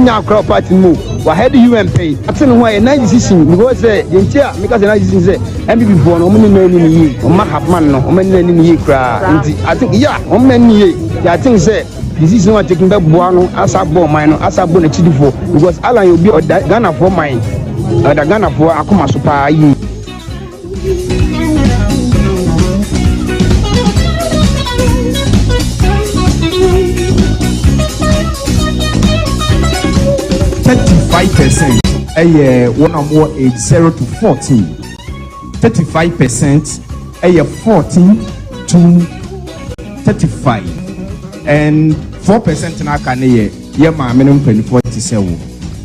Onya crowd party move. We had the UMP. I tell you why a nice decision because the entire because the nice decision say MPP for no many men or Mahapman no many in cry. I think yeah, many I think say this is not taking back Buano as a bomb mine as a bonnet for because Alan will be a Ghana for mine. The Ghana for Akuma Super. 35% one or more age 0 to 14. 35% 14 to 35. And 4% na can ye ma minimum 47.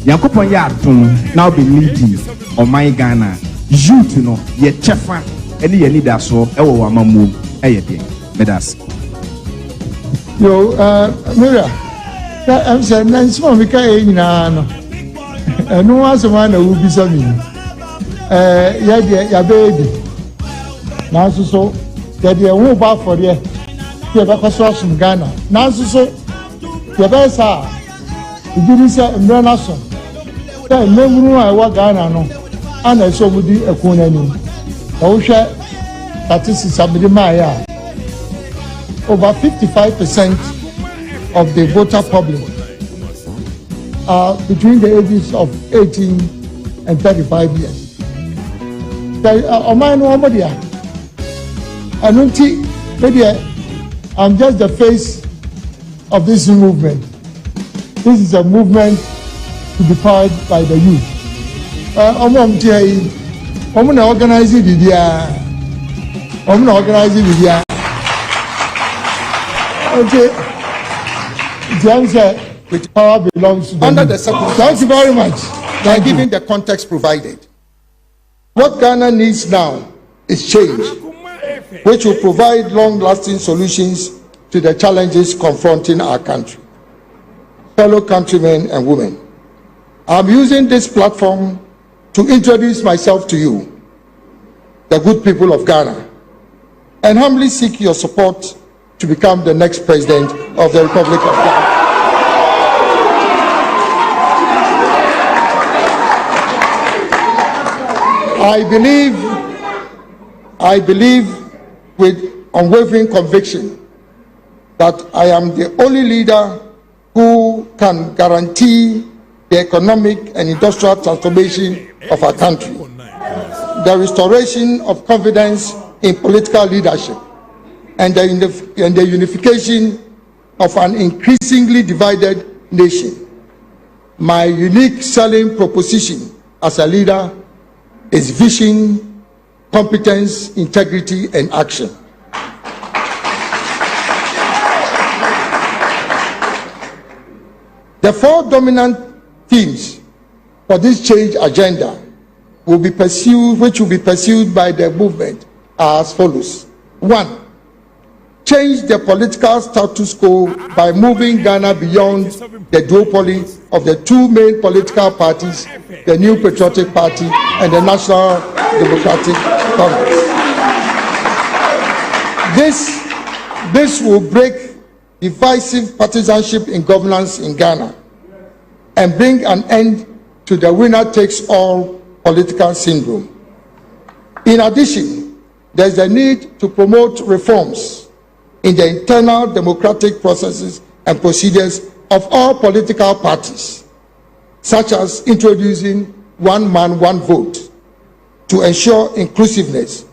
Yankopon ya atum now be leading on my Ghana. Youth no ye chefa any ye leader so e wo amamu e ye de. Medas. Yo Mira. I'm saying nice one we can no. No one's one who be something. Ya baby. Now so that you won't buy for you. You have a construction Ghana. Now so you best are. You didn't say Nation. That no I work Ghana no. And I saw with the economy. I share statistics of the Maya. Over 55% of the voter public are between the ages of 18 and 35 years. I don't think maybe I'm just the face of this movement. This is a movement to be powered by the youth. I'm going to organize it with okay. The answer with power belongs to under the circumstances. Thank you very much. By giving the context provided. What Ghana needs now is change, which will provide long-lasting solutions to the challenges confronting our country. Fellow countrymen and women, I'm using this platform to introduce myself to you, the good people of Ghana, and humbly seek your support to become the next president of the Republic of Ghana. I believe with unwavering conviction that I am the only leader who can guarantee the economic and industrial transformation of our country, the restoration of confidence in political leadership, and the unification of an increasingly divided nation. My unique selling proposition as a leader is vision, competence, integrity, and action. The four dominant themes for this change agenda will be pursued, which will be pursued by the movement, are as follows. 1. Change the political status quo by moving Ghana beyond the duopoly of the two main political parties, the New Patriotic Party and the National Democratic Congress. This will break divisive partisanship in governance in Ghana and bring an end to the winner-takes-all political syndrome. In addition, there is a need to promote reforms in the internal democratic processes and procedures of all political parties, such as introducing one man, one vote, to ensure inclusiveness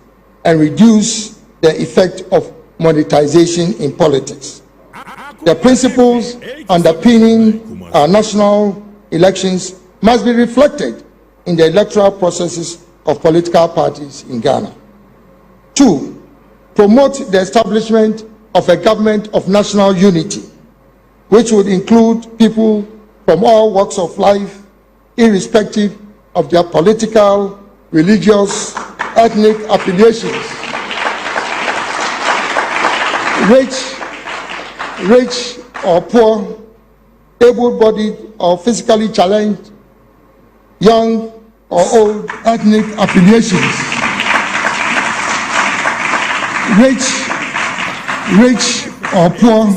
and reduce the effect of monetization in politics. The principles underpinning our national elections must be reflected in the electoral processes of political parties in Ghana. 2. Promote the establishment of a government of national unity, which would include people from all walks of life, irrespective of their political, religious, ethnic affiliations. Rich or poor, able-bodied or physically challenged, young or old, ethnic affiliations. Rich or poor,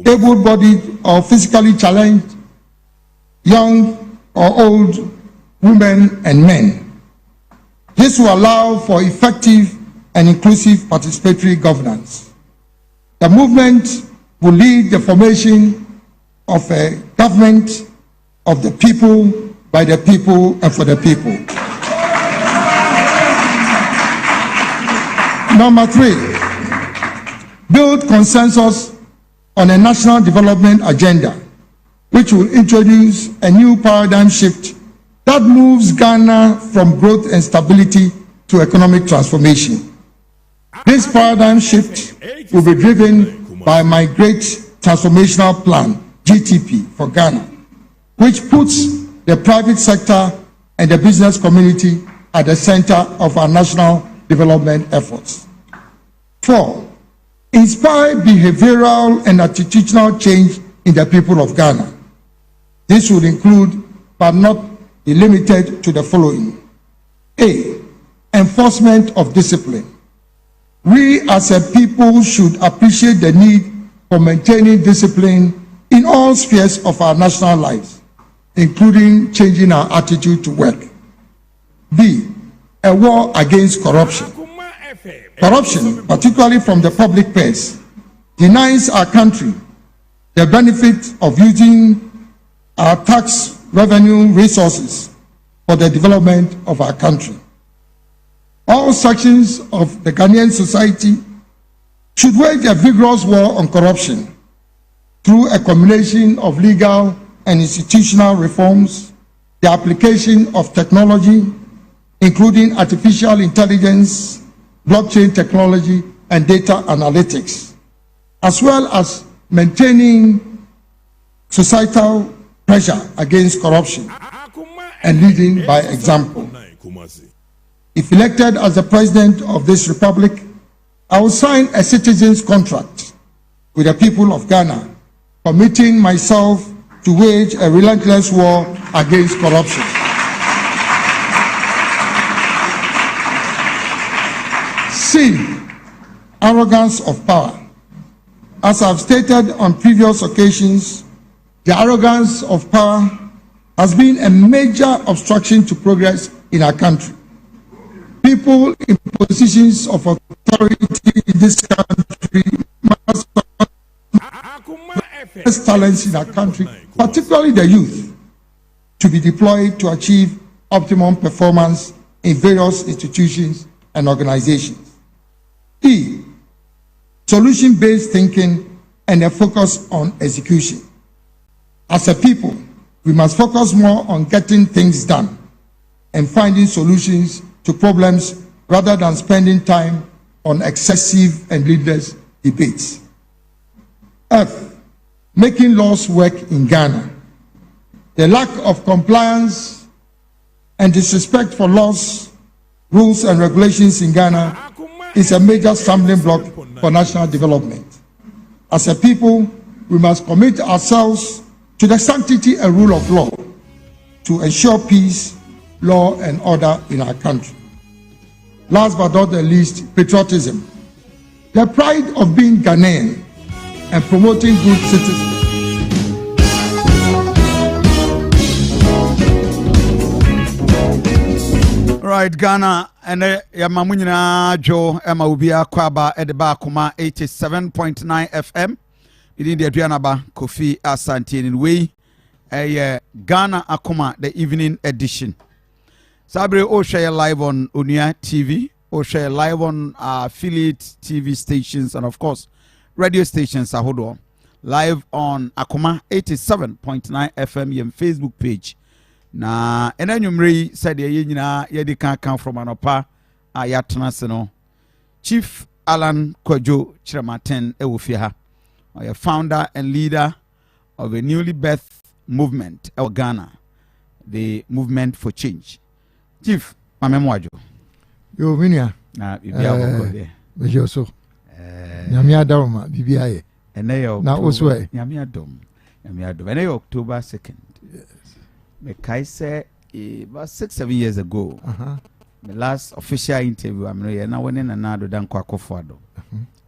able-bodied or physically challenged, young or old, women and men. This will allow for effective and inclusive participatory governance. The movement will lead the formation of a government of the people, by the people, and for the people. Number 3, build consensus on a national development agenda, which will introduce a new paradigm shift that moves Ghana from growth and stability to economic transformation. This paradigm shift will be driven by my great transformational plan, GTP, for Ghana, which puts the private sector and the business community at the center of our national development efforts. 4, inspire behavioral and attitudinal change in the people of Ghana. This would include, but not be limited to, the following. A, enforcement of discipline. We as a people should appreciate the need for maintaining discipline in all spheres of our national lives, including changing our attitude to work. B, a war against corruption. Corruption, particularly from the public purse, denies our country the benefit of using our tax revenue resources for the development of our country. All sections of the Ghanaian society should wage a vigorous war on corruption through a combination of legal and institutional reforms, the application of technology, including artificial intelligence, blockchain technology, and data analytics, as well as maintaining societal pressure against corruption and leading by example. If elected as the president of this republic, I will sign a citizen's contract with the people of Ghana, committing myself to wage a relentless war against corruption. C, arrogance of power. As I've stated on previous occasions, the arrogance of power has been a major obstruction to progress in our country. People in positions of authority in this country must have talents in our country, particularly the youth, to be deployed to achieve optimum performance in various institutions and organizations. E, solution-based thinking and a focus on execution. As a people, we must focus more on getting things done and finding solutions to problems rather than spending time on excessive and needless debates. F, making laws work in Ghana. The lack of compliance and disrespect for laws, rules, and regulations in Ghana is a major stumbling block for national development. As a people, we must commit ourselves to the sanctity and rule of law to ensure peace, law, and order in our country. Last but not the least, patriotism. The pride of being Ghanaian and promoting good citizenship. Right, Ghana and Yamamunina Joe Emma Ubia Kwaba Edeba Kuma 87.9 FM. In the Adrianaba Kofi Asante in way a Ghana Akuma the evening edition. Sabre o share live on Unia TV, or share live on affiliate TV stations and of course radio stations ahodo. Live on Akuma 87.9 FM yem Facebook page. Na enanyumri said ye nyina ye di kan from anopa ayatena se no. Chief Alan KWADWO KYEREMATEN ewofie ha. A founder and leader of a newly birthed movement in Ghana, the Movement for Change. Chief, Mamemwajo. Yo, Minia. Bibia Bejoso. Nyamia Doma, Bibia. And they are now also Nyamia Dom. And they October 2nd. Yes. The Kaise about 6-7 years ago. The last official interview, I'm now when in another than Kwakofado.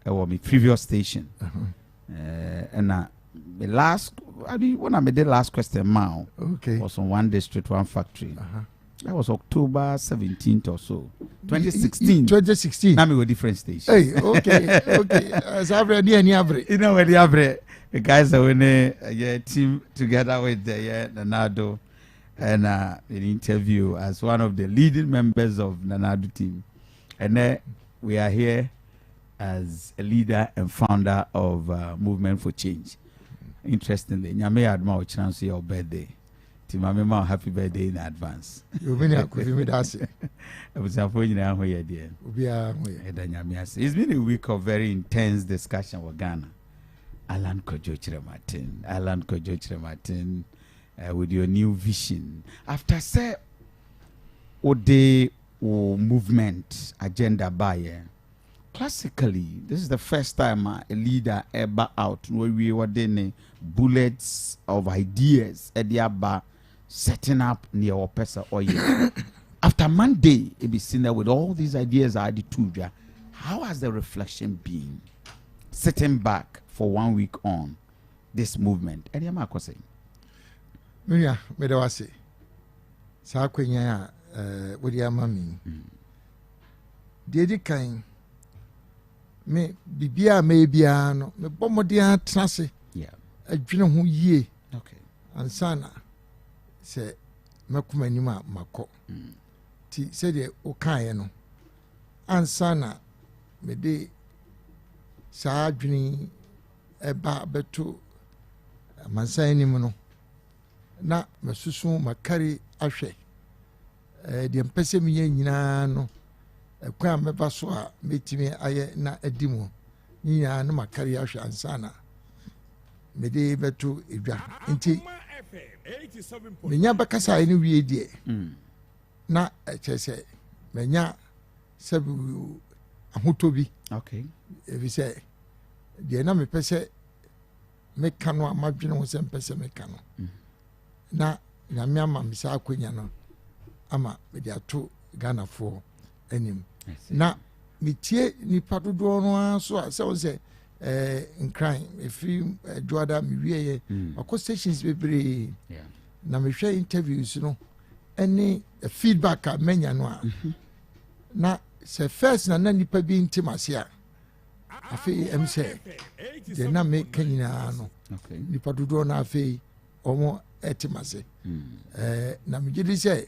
My previous station. And the last, when I made the last question now, Okay. was on one district, one factory. That was October 17th or so, 2016. 2016. Now we were different stations. Hey, okay, okay. As I've read any average. You know where the guys are in a team together with the Nanado and an interview as one of the leading members of Nanado team. And then we are here as a leader and founder of Movement for Change. Interestingly, Nyame Adma Ochranso your birthday. Timamema, happy birthday in advance. You've been a coffee with us. It's been a week of very intense discussion with Ghana. Alan KYEREMATEN, with your new vision. After say, Ode movement agenda buyer. Classically, this is the first time a leader ever out where we were doing bullets of ideas at the aba setting up near our person or year. After Monday, it be seen there with all these ideas are the two. How has the reflection been? Sitting back for 1 week on this movement. Any am I saying? Minya, me do say. Sa kwenya what ya mami. Dedi kan me bibia me bia no me bomodi atrase. Yeah. Adwene ho yie. Okay. Ansana se makuma anima mako. Ti se de o kan no. Ansana me de sa adwene eba beto mansan anim no. Na masusu makari ahwe de mpese miye nyina no kwa meba so a metimi aye na adimu nyina no makari ahwe ansana mede beto edwa nti menya bakasa ni wie die na chese menya sabu ahotobi Okay. ebi se de na mepese meka no amadwene ho se mpese meka no na nyame ama misa akonya no ama me de ato Ghana for anim na metie nipa dodo no so a se won se nkran efi Dwada me wieye akọ stations bebre na me hwe interviews no any feedback a menya no a na se first na nipa bi intimasi a afi em se de na me kanyina no nipa dodo na afi omo etimase na me gidi se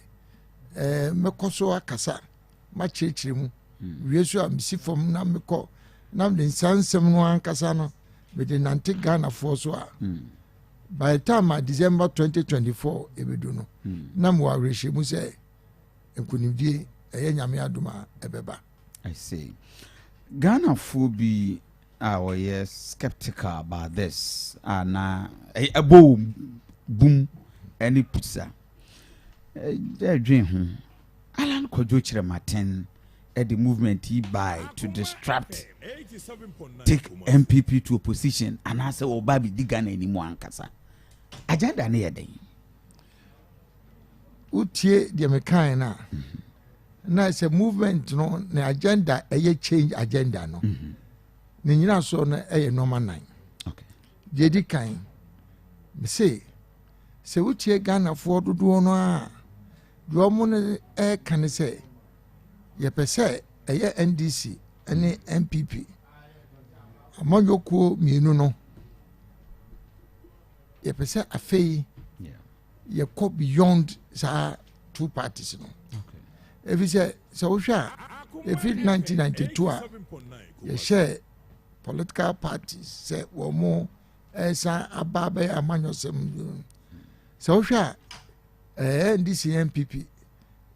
mekoso akasa ma chirechire mu wiesu a misifom na mekọ na me nsansem no ankasa no me de nante Ghana for so a by the time December 2024 ebedu no na mo areshe mu se enkunimdie eye nyame adoma ebeba. I see. Ghana be skeptical about this and a boom any pizza. Dream Alan KYEREMATEN at the movement he buy to distract take MPP to opposition and I say oh baby digana anymore ankasa. Agenda na yede. Utie de mekan na na say movement no na agenda change agenda no. Ni nyina so na normal 9. Okay. Dedi kan me say utie Ghana for dodo no a do mo ne kan say ye pese NDC ene MPP amanyoko mienu no ye pese afei ye go beyond sa two parties no. Okay. If say so hwa if 1992 a ye share political parties say wo mo esa ababe amanyosem so hwa NDC MPP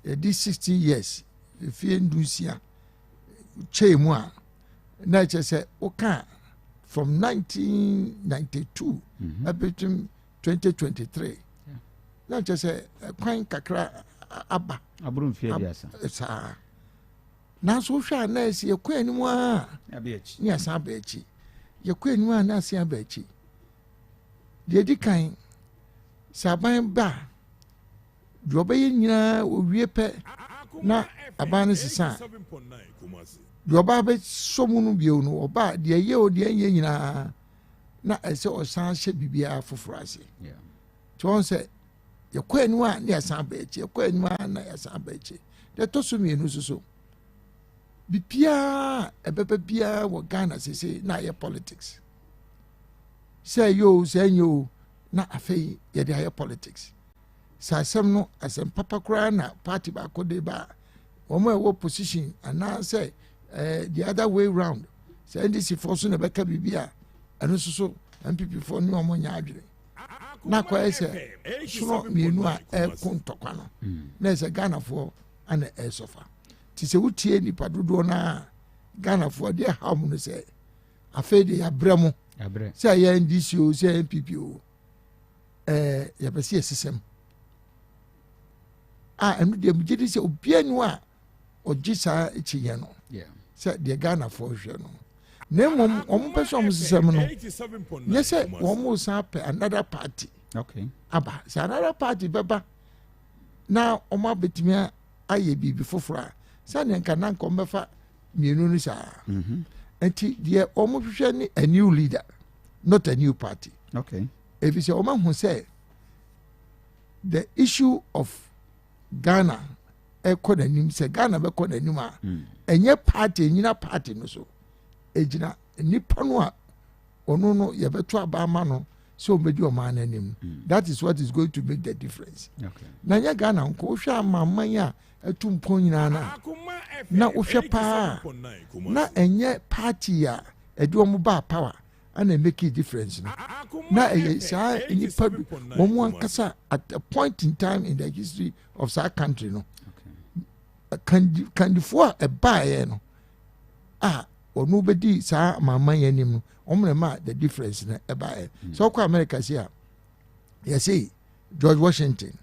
this 16 years if you do see chemu a na say oka from 1992 up to 2023 na say kwan kakra aba abrum fie biasa sa na so hwa na esi ekwa animu a abechi ni asa abechi yekwa animu a na asa abechi de di kan saban ba do be nyina owie pe na abane sisa do ba be somu no bio no oba de ye o de ye nyina na ɛsɛ ɔsan hyɛ biribiara foforɔ ase Yeah. tí wọ́n sɛ yɛkɔ anim a ne yɛsan ba akyi yɛkɔ anim a na yɛsan ba akyi deɛ ɛtɔ so mmienu soso biribiara ɛbɛbɛ biara wɔ Ghana sese na ayɛ politics sɛ ɛyɛ o sɛ ɛnyɛ o na afei yɛde ayɛ politics sɛ asɛm no asɛm papa koraa na party baako de ba wɔn a ɛwɔ position anaasɛ the other way round sɛ NDC foɔ so na ɛbɛka biribi a ɛno soso NPP foɔ ne wɔn nyɛ adwene na kɔɛ sɛ sono mmienu a ɛko ntɔkwa no na ɛsɛ Ghanafoɔ ana ɛsɔfa ti sɛ wotie nipa dodoɔ na Ghanafoɔ deɛ ha mu no sɛ afei de yɛabrɛ mo sɛ ɛyɛ NDC o sɛ NPP o yɛbɛsi ɛsesɛm a ɛno deɛ megye di sɛ obiara ni a ɔgye saa akyiɛ no sɛ deɛ Ghanafoɔ hwɛ no na mmom wɔn pɛ sɛ wɔn sesɛm no nyɛ sɛ wɔn san pɛ another party aba sɛ another party bɛba na wɔn abɛtumi ayɛ biribi foforɔ a sani nka na nka wɔn bɛfa mmienu no saa nti deɛ wɔn hwehwɛ ne a new leader not a new party ebi sɛ wɔn ahu sɛ the issue of Ghana ɛkɔ n'anim sɛ Ghana bɛkɔ n'anim a ɛnyɛ party ɛnyina party no so egyina nipa no a ɔno no yɛbɛto aba ama no sɛ ɔbɛdi ɔman n'anim that is what is going to make the difference na nyɛ Ghana nko wohwɛ amaman a ɛtu mpɔn nyinaa na wohwɛ paa na ɛnyɛ party a ɛde wɔn ba power ana make a difference no na ɛyɛ saa nipa wɔn ankasa at a point in time in the history of saa country no kandifoɔ a ɛbaeɛ no a ɔno bɛdi saa amaman yɛn anim no wɔn na ma the difference na ɛbaeɛ sɛ ɔkɔ America si a yɛsɛ George Washington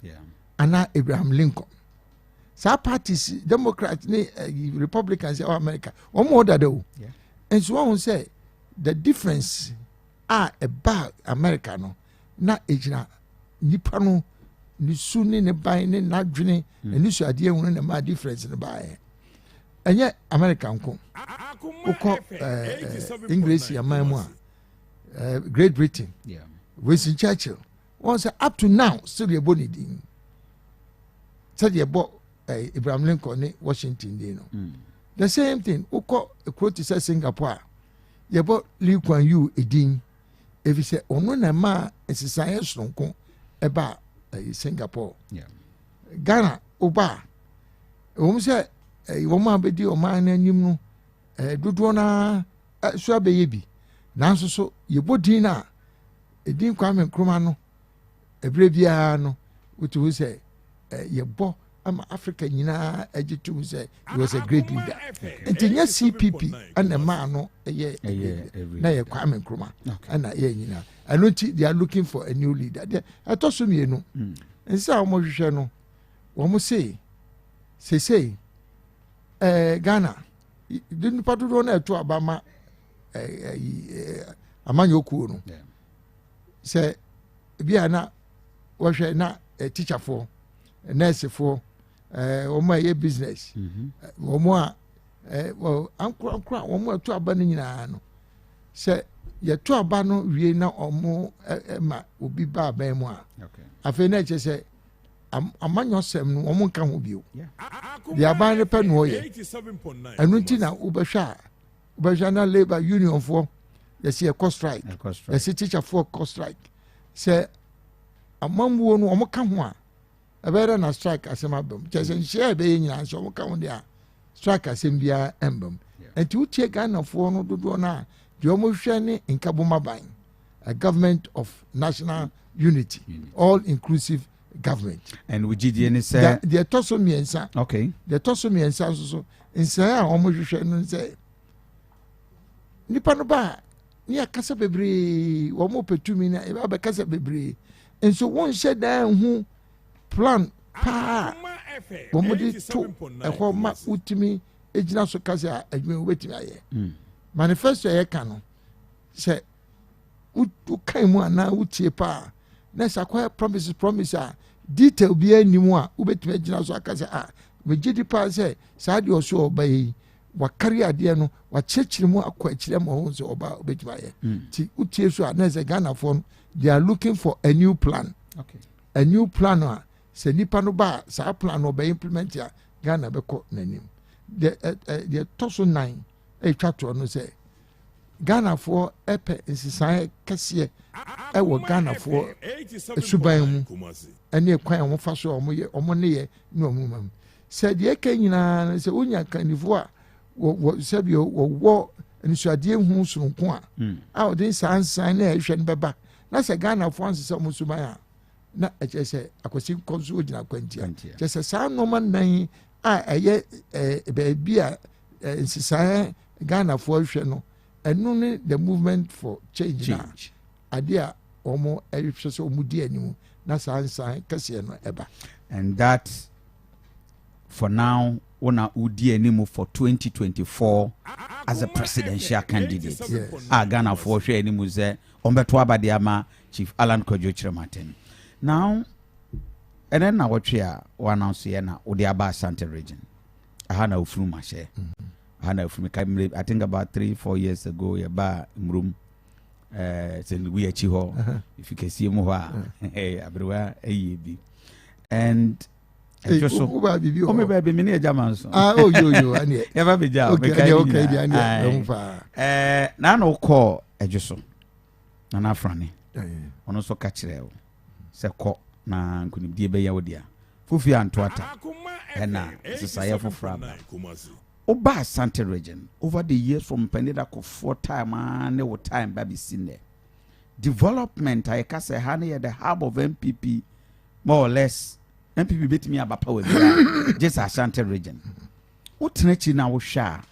ana Abraham Lincoln saa parties Democrat ne Republicans ɛwɔ America wɔn mo dada o nso wɔn sɛ the difference a ɛba America no na egyina nipa no ne su ne ne ban ne n'adwene ne su adeɛ ho ne ma difference ne baeɛ ɛnyɛ America nko wokɔ English yaman mu a Great Britain Winston Churchill wɔn sɛ up to now still yɛbɔ ne din sɛdeɛ yɛbɔ Abraham Lincoln ne Washington din no the same thing wokɔ ekuro te sɛ Singapore a yɛbɔ Lee Kuan Yew edin efi sɛ ɔno na ma nsesaeɛ soronko ɛba Singapore Ghana oba wɔn sɛ wɔn a bɛdi ɔman n'anim no dodoɔ na so abɛyɛ bi nanso so yɛbɔ din na edin Kwame Nkrumah no ebire biara no wotu sɛ yɛbɔ ama Africa nyinaa agye tum sɛ he was a great leader nti nyɛ CPP ana maa no ɛyɛ na yɛ Kwame Nkrumah ana yɛ nyinaa ɛno nti they are looking for a new leader deɛ ɛtɔ so mmienu nsa a wɔn hwehwɛ no wɔn sei Ghana de nipa dodoɔ na ɛto aba ma amanyokuo no sɛ ebi a na wɔhwɛ na teacherfoɔ nursefoɔ wɔn a ɛyɛ business wɔn a ankora wɔn a ɛto aba no nyinaa no sɛ yɛto aba no wie na wɔn ma obi ba aban mu a afei na ɛkyɛ sɛ amanyɔsɛm no wɔn nka ho bio deɛ aban no pɛ no ɔyɛ ɛno nti na wobɛhwɛ na labour union foɔ yɛsi ɛkɔ strike yɛsi teacher foɔ kɔ strike sɛ amambuo no wɔn ka ho a ɛbɛyɛ na strike asɛm abam kyɛ sɛ nhyia ɛbɛyɛ nyinaa nso wɔn ka ho deɛ strike asɛm biara ɛmbam nti wotie Ghanafoɔ no dodoɔ no a deɛ wɔn hwɛ ne nkabomaban a government of national unity all inclusive government. And we did any say the toso miensa. Okay. The toso miensa so nsa a wɔn hwehwɛ no sɛ nipa no ba ni akasa bebree wɔn petumi na eba bɛkasa bebree nso wɔn hyɛ dan ho plan paa wɔn de to ɛhɔ ma utimi egyina so kasa adwuma wobɛtumi ayɛ manifesto yɛ ka no sɛ wokan mu anaa wotie paa na sɛ akɔyɛ promise a detail bi anim a wobɛtumi agyina so aka sɛ megye di paa sɛ saa deɛ ɔso ɔba yi wakari adeɛ no wakyerɛkyerɛ mu akɔ akyerɛ ma ho sɛ ɔba obɛtumi ayɛ nti wotie so a na sɛ Ghanafoɔ no they are looking for a new plan. Okay. A new plan a sɛ nipa no ba saa plan no ɔbɛ implement a Ghana bɛkɔ n'anim deɛ ɛtɔ so 9 ɛtwa toɔ no sɛ Ghanafoɔ ɛpɛ nsesan kɛseɛ ɛwɔ Ghanafoɔ suban mu ɛne kwan a wɔfa so a wɔn ne yɛ ne wɔn mu sɛ deɛ ɛka nyinaa no sɛ wonya kandifoɔ a sɛbi wɔwɔ nsuadeɛ hu soronko a ɔde saa nsan na ɛhwɛ no bɛba na sɛ Ghanafoɔ ansesa wɔn suban a na ɛkyɛ sɛ akwasi nkɔ nso gyina kwantia kyɛ sɛ saa nneɛma 9 a ɛyɛ baabi a nsesan Ghanafoɔ hwɛ no ɛno ne the movement for change na ade a wɔn ɛhwɛ sɛ wɔn di anim na saa nsan kɛseɛ no ɛba. And that for now una udi anim for 2024 as a presidential candidate. Ghana for share anim sɛ ɔmbɛto abade ama Chief Alan KYEREMATEN. Now and then na wɔtwe a wɔn announce yɛ na wɔde aba Asante region. Aha na ofuru ma hyɛ. Hana from I think about 3-4 years ago yaba mrum sɛ we achi hɔ if you can see mu hɔ a abrewa ayi bi and just so o me ba bi me ne German so yo ani ever be ja na no call ejuso na na frane ono so ka kire o sɛ kɔ na nkunimdie be ya wodia fufi antoata na sesaya fofra ba Oba Asante region over the years from Penedako 4 time and no time baby seen there. Development I can say honey at the hub of MPP more or less MPP beat me about power just Asante region. What nature now share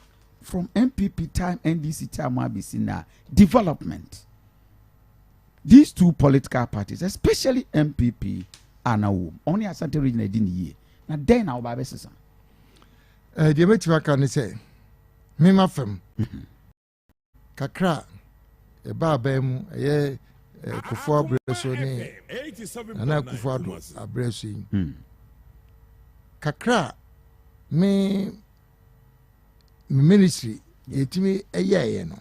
from MPP time NDC time I be seen now development. These two political parties, especially MPP, are now only Asante region I didn't hear. Now then our baby sister. Deɛ mɛtumi aka ne sɛ mema fam kakra ɛba abɛn mu ɛyɛ Kufuor abrɛ so ne Nana Akufo-Addo abrɛ so yi kakra me ministry yɛtumi ɛyɛɛyɛ no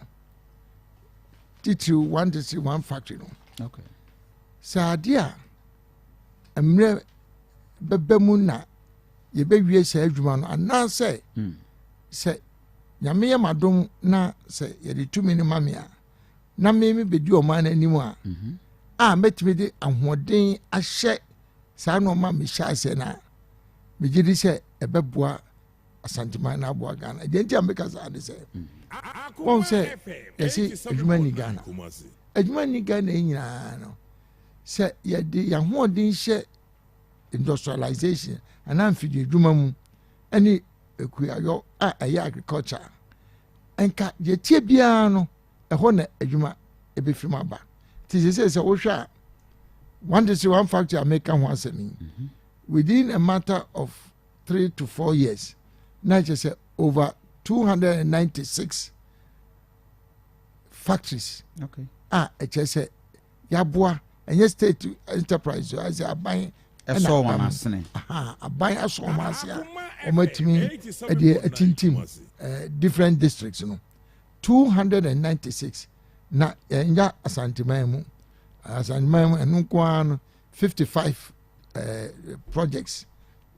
titiri 1 district 1 factory no okay sɛ adeɛ a mmerɛ bɛbɛ mu na yɛbɛwie sɛ adwuma no anaasɛ sɛ nyame yɛ madom na sɛ yɛde tumi ne mame a na meme bɛdi ɔma no anim a mɛtumi de ahoɔden ahyɛ saa na ɔma mehyɛ asɛ no a megye di sɛ ɛbɛboa asanteman no aboa Ghana deɛ nti a meka saa de sɛ wɔn sɛ yɛse adwuma ni Ghana nyinaa no sɛ yɛde yɛahoɔden hyɛ industrialization and amphibia adwuma mu ɛne ekuayɔ a ɛyɛ agriculture ɛnka deɛ tie biara no ɛhɔ na adwuma ɛbɛfiri mu aba nti sɛ wohwɛ a 1 district 1 factory America ho asɛm within a matter of 3 to 4 years na kyerɛ sɛ over 296 factories ɛkyerɛ sɛ yɛaboa ɛnyɛ state enterprise so asɛ aban ɛsɔ wɔn asene aban asɔ wɔn ase a wɔn atumi ɛde atintim different districts no 296 na ɛnya asanteman mu ɛno nko ara no 55 projects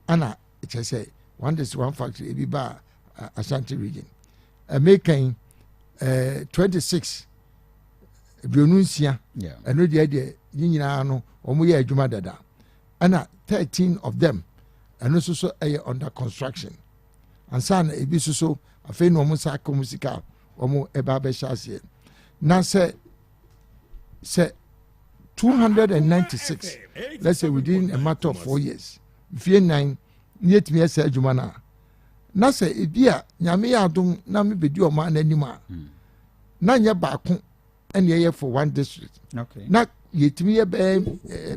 ana ɛkyɛ sɛ 1 district 1 factory ebi ba Ashanti region American 26 aduonu nsia ɛno deɛ nyinaa no wɔn yɛ adwuma dada and 13 of them and also so under construction and son ebi so afei no mo sa ko musika omo eba be hyase na say 296 let's say within a matter of 4 years fie 9 yet me esa adwuma na say ebi a nyame ya adom na me bedi o ma na anima na nya baako ene ye for 1 district okay na yetimi ye be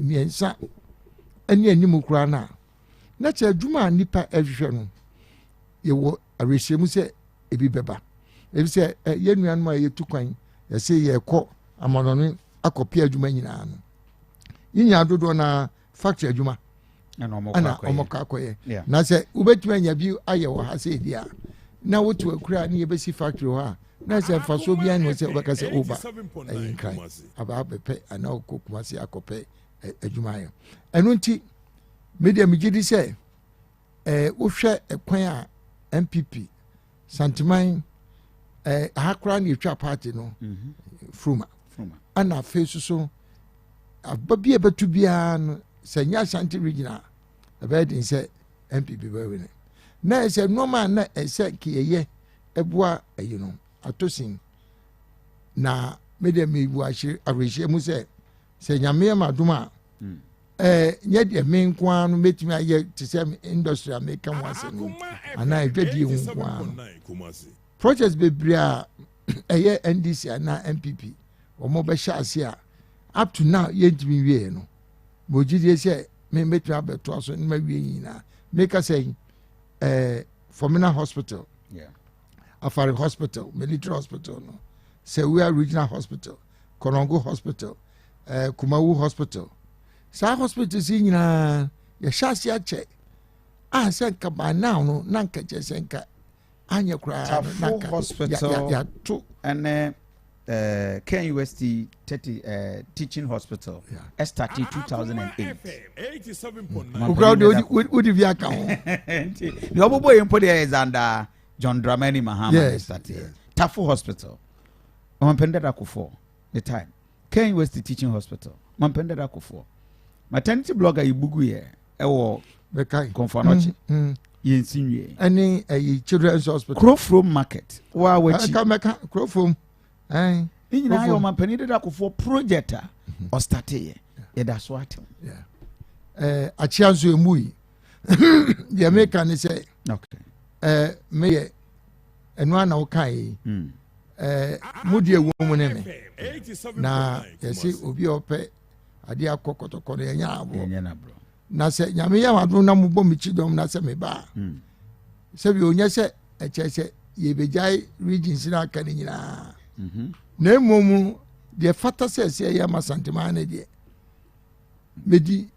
miensa ɛne anim kura na kyɛ adwuma nipa ɛhwehwɛ no yɛwɔ arehyiamu sɛ ebi bɛba ebi sɛ yɛn nuanom a yɛtu kwan yɛsɛ yɛkɔ amanɔne akɔpɛ adwuma nyinaa no yinya dodoɔ na factory adwuma ana ɔmɔkɔ akɔyɛ na sɛ wobɛtumi anya bi ayɛ wɔ ha sɛ edi a na wotu akura ne yɛbɛsi factory hɔ a na sɛ mfasoɔ biara ne wɔ sɛ wobɛka sɛ woba ɛyɛ nkran aba abɛpɛ anaa wokɔ Kumasi akɔpɛ adwuma ayɛ ɛno nti media megye di sɛ wohwɛ ɛkwan a MPP Santiman aha koraa ne yɛtwa party no Fruma ana afei so aba bi a ɛbɛto biara no sɛ nyɛ Ashanti region a ɛbɛyɛ den sɛ MPP bɛwɛ ne na ɛsɛ nneɛma a na ɛsɛ kiyɛyɛ ɛboa ɛyi no atosin na media mebu ahyɛ mu sɛ nyame ma dom a nyɛ deɛ me nko ara no mɛtumi ayɛ te sɛ industry a meka ho asɛm no anaa ɛdwadie ho nko ara no projects bebree a ɛyɛ NDC anaa MPP wɔn bɛhyɛ ase a up to now yɛntumi wie no mɔgyidie sɛ mɛtumi abɛtoa so ne ma wie nyinaa meka sɛ Formina Hospital, Afari Hospital, Military Hospital, no, Sewia Regional Hospital, Korongo Hospital, Kumawu Hospital. Sa hospital si nyina ya shasi ache. Ah senka by now no nanka je senka anya kura nanka hospital ya to and KUST teaching hospital started 2008. 87.9. Would you be account? The other boy in Podia is under John Dramani Mahama started. Tafu Hospital. Mampendeda Kufo. The time. KUST teaching hospital. Mampendeda Kufo. Maternity blogger Ibuguye. Ewo Konfanochi. Yensinye. Any a children's hospital. Crowfrom Market. Wa wechi. Crowfrom. In your Mampendeda Kufo project or started. Yeah, that's what. Yeah. A chance you mui. The American say, okay. May and one okay. Moody woman. Na, you see, Ubi Ope, Adia Cocoto Korea. Na say, Yamia Maduna Mubomichidom, Nasa Meba. So you say, a chase, ye be jai regions in our canina. Ne mumu, the fata says, Yama Santimane, dear. Medi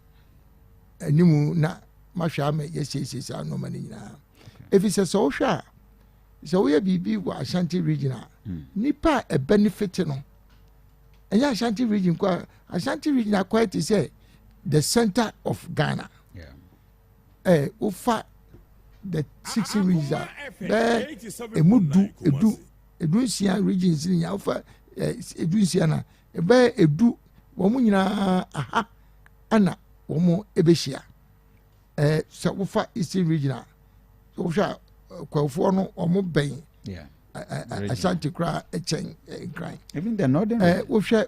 animu na mashame yes no money na if it's a social so we be Ashanti region nipa a benefit no and Ashanti region Ashanti region are quite to say the center of Ghana ufa the 60 regions there edu sia regions in ya ufa edu sia na ebe edu wo mu nyina aha ana womo ebehia so wofa Eastern region so wohwa kwafo no omo ben Ashanti kra echen nkran even the northern wohwa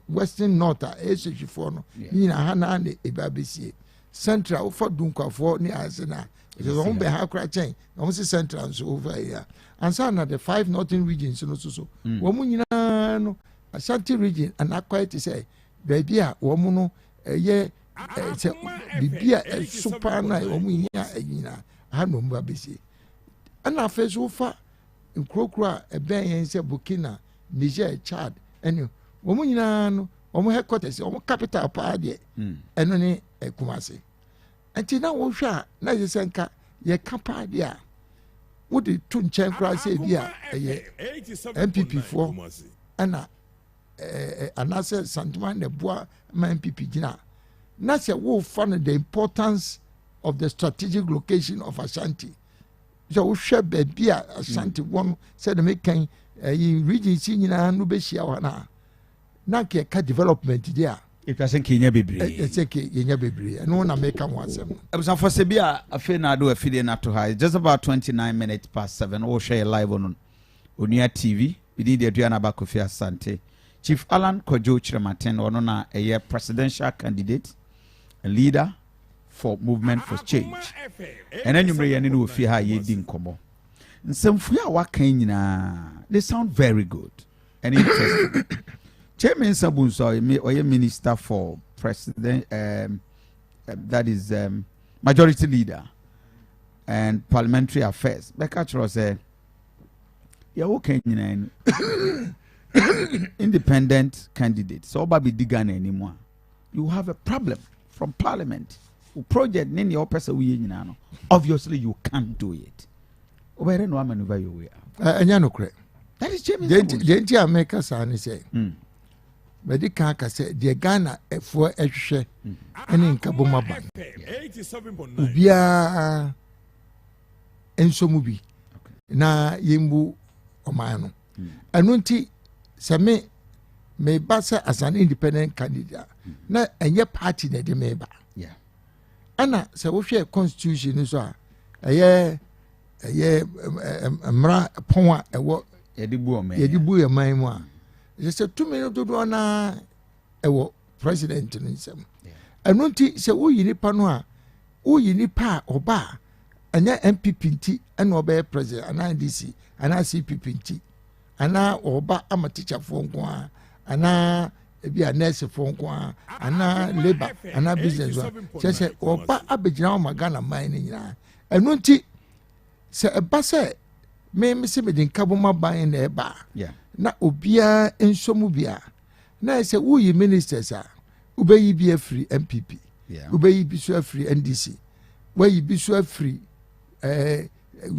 Western North esehifo no nyina ha na na ebabesie Central wofa dunkwafo ni asena so omo be ha kra chen omo se Central so over here and so na the 5 northern regions no so womo nyina no Ashanti region and quite to say baby a womo no ye bibia super na omu nya anyina ha no mba besi ana afeso fa nkrokro a ben yen se Burkina Niger Chad enu omu nyina no omu headquarters omu capital pa de enu ne Kumasi enti na wo hwa na ye senka ye kapa de a wo de tu nchen kra se bia ye MPP fo ana anase Santiman ne boa ma MPP gina na se wo find the importance of the strategic location of Ashanti so wo hwe ba bia Ashanti won said the make kan region si nyina no be hia wa na ke ka development dia it was in Kenya bebre it's Kenya bebre no na make am wasem abusan for se bia afi na do afide na to high just about 29 minutes past 7 wo share live on Onua TV we need the Adriana Bakofi Asante Chief Alan KYEREMATEN ono na a presidential candidate a leader for movement for change and then you may know if you have ye din komo nsɛmfua a waka nyinaa they sound very good and interesting Chairman Sabunso or minister for president that is majority leader and parliamentary affairs Bekachro say ya okay nyinaa independent candidate so baby digana anymore you have a problem from parliament project nini your person we nyina no obviously you can't do it Obere no maneuver your way. Enya no kre. That is James. Denti America san say. Medical ka say the Ghana for ehwe ene nkaboma ban. Ubia enso mu bi. Na yembu oman no. Anu nti se me ba say as an independent candidate na enye party na de me ba. Yeah. Ana se wo hwe constitution so a mra pon a ewo yedibu e man mu a se 2 minutes do na ewo president ni nsem enu nti se wo yi nipa no a wo yi nipa oba anya MPP nti ena oba president ana DC ana CPP nti ana oba ama teacher fo nko a ana ebi a nurse fo nko a ana labor ana business wa se oba abegina o magana man ni nyina enu nti se eba se me se me din kaboma ban na eba na obia ensomu bia na se wo yi ministers a ubeyi bi afri MPP ubeyi bi so afri NDC wayi bi so afri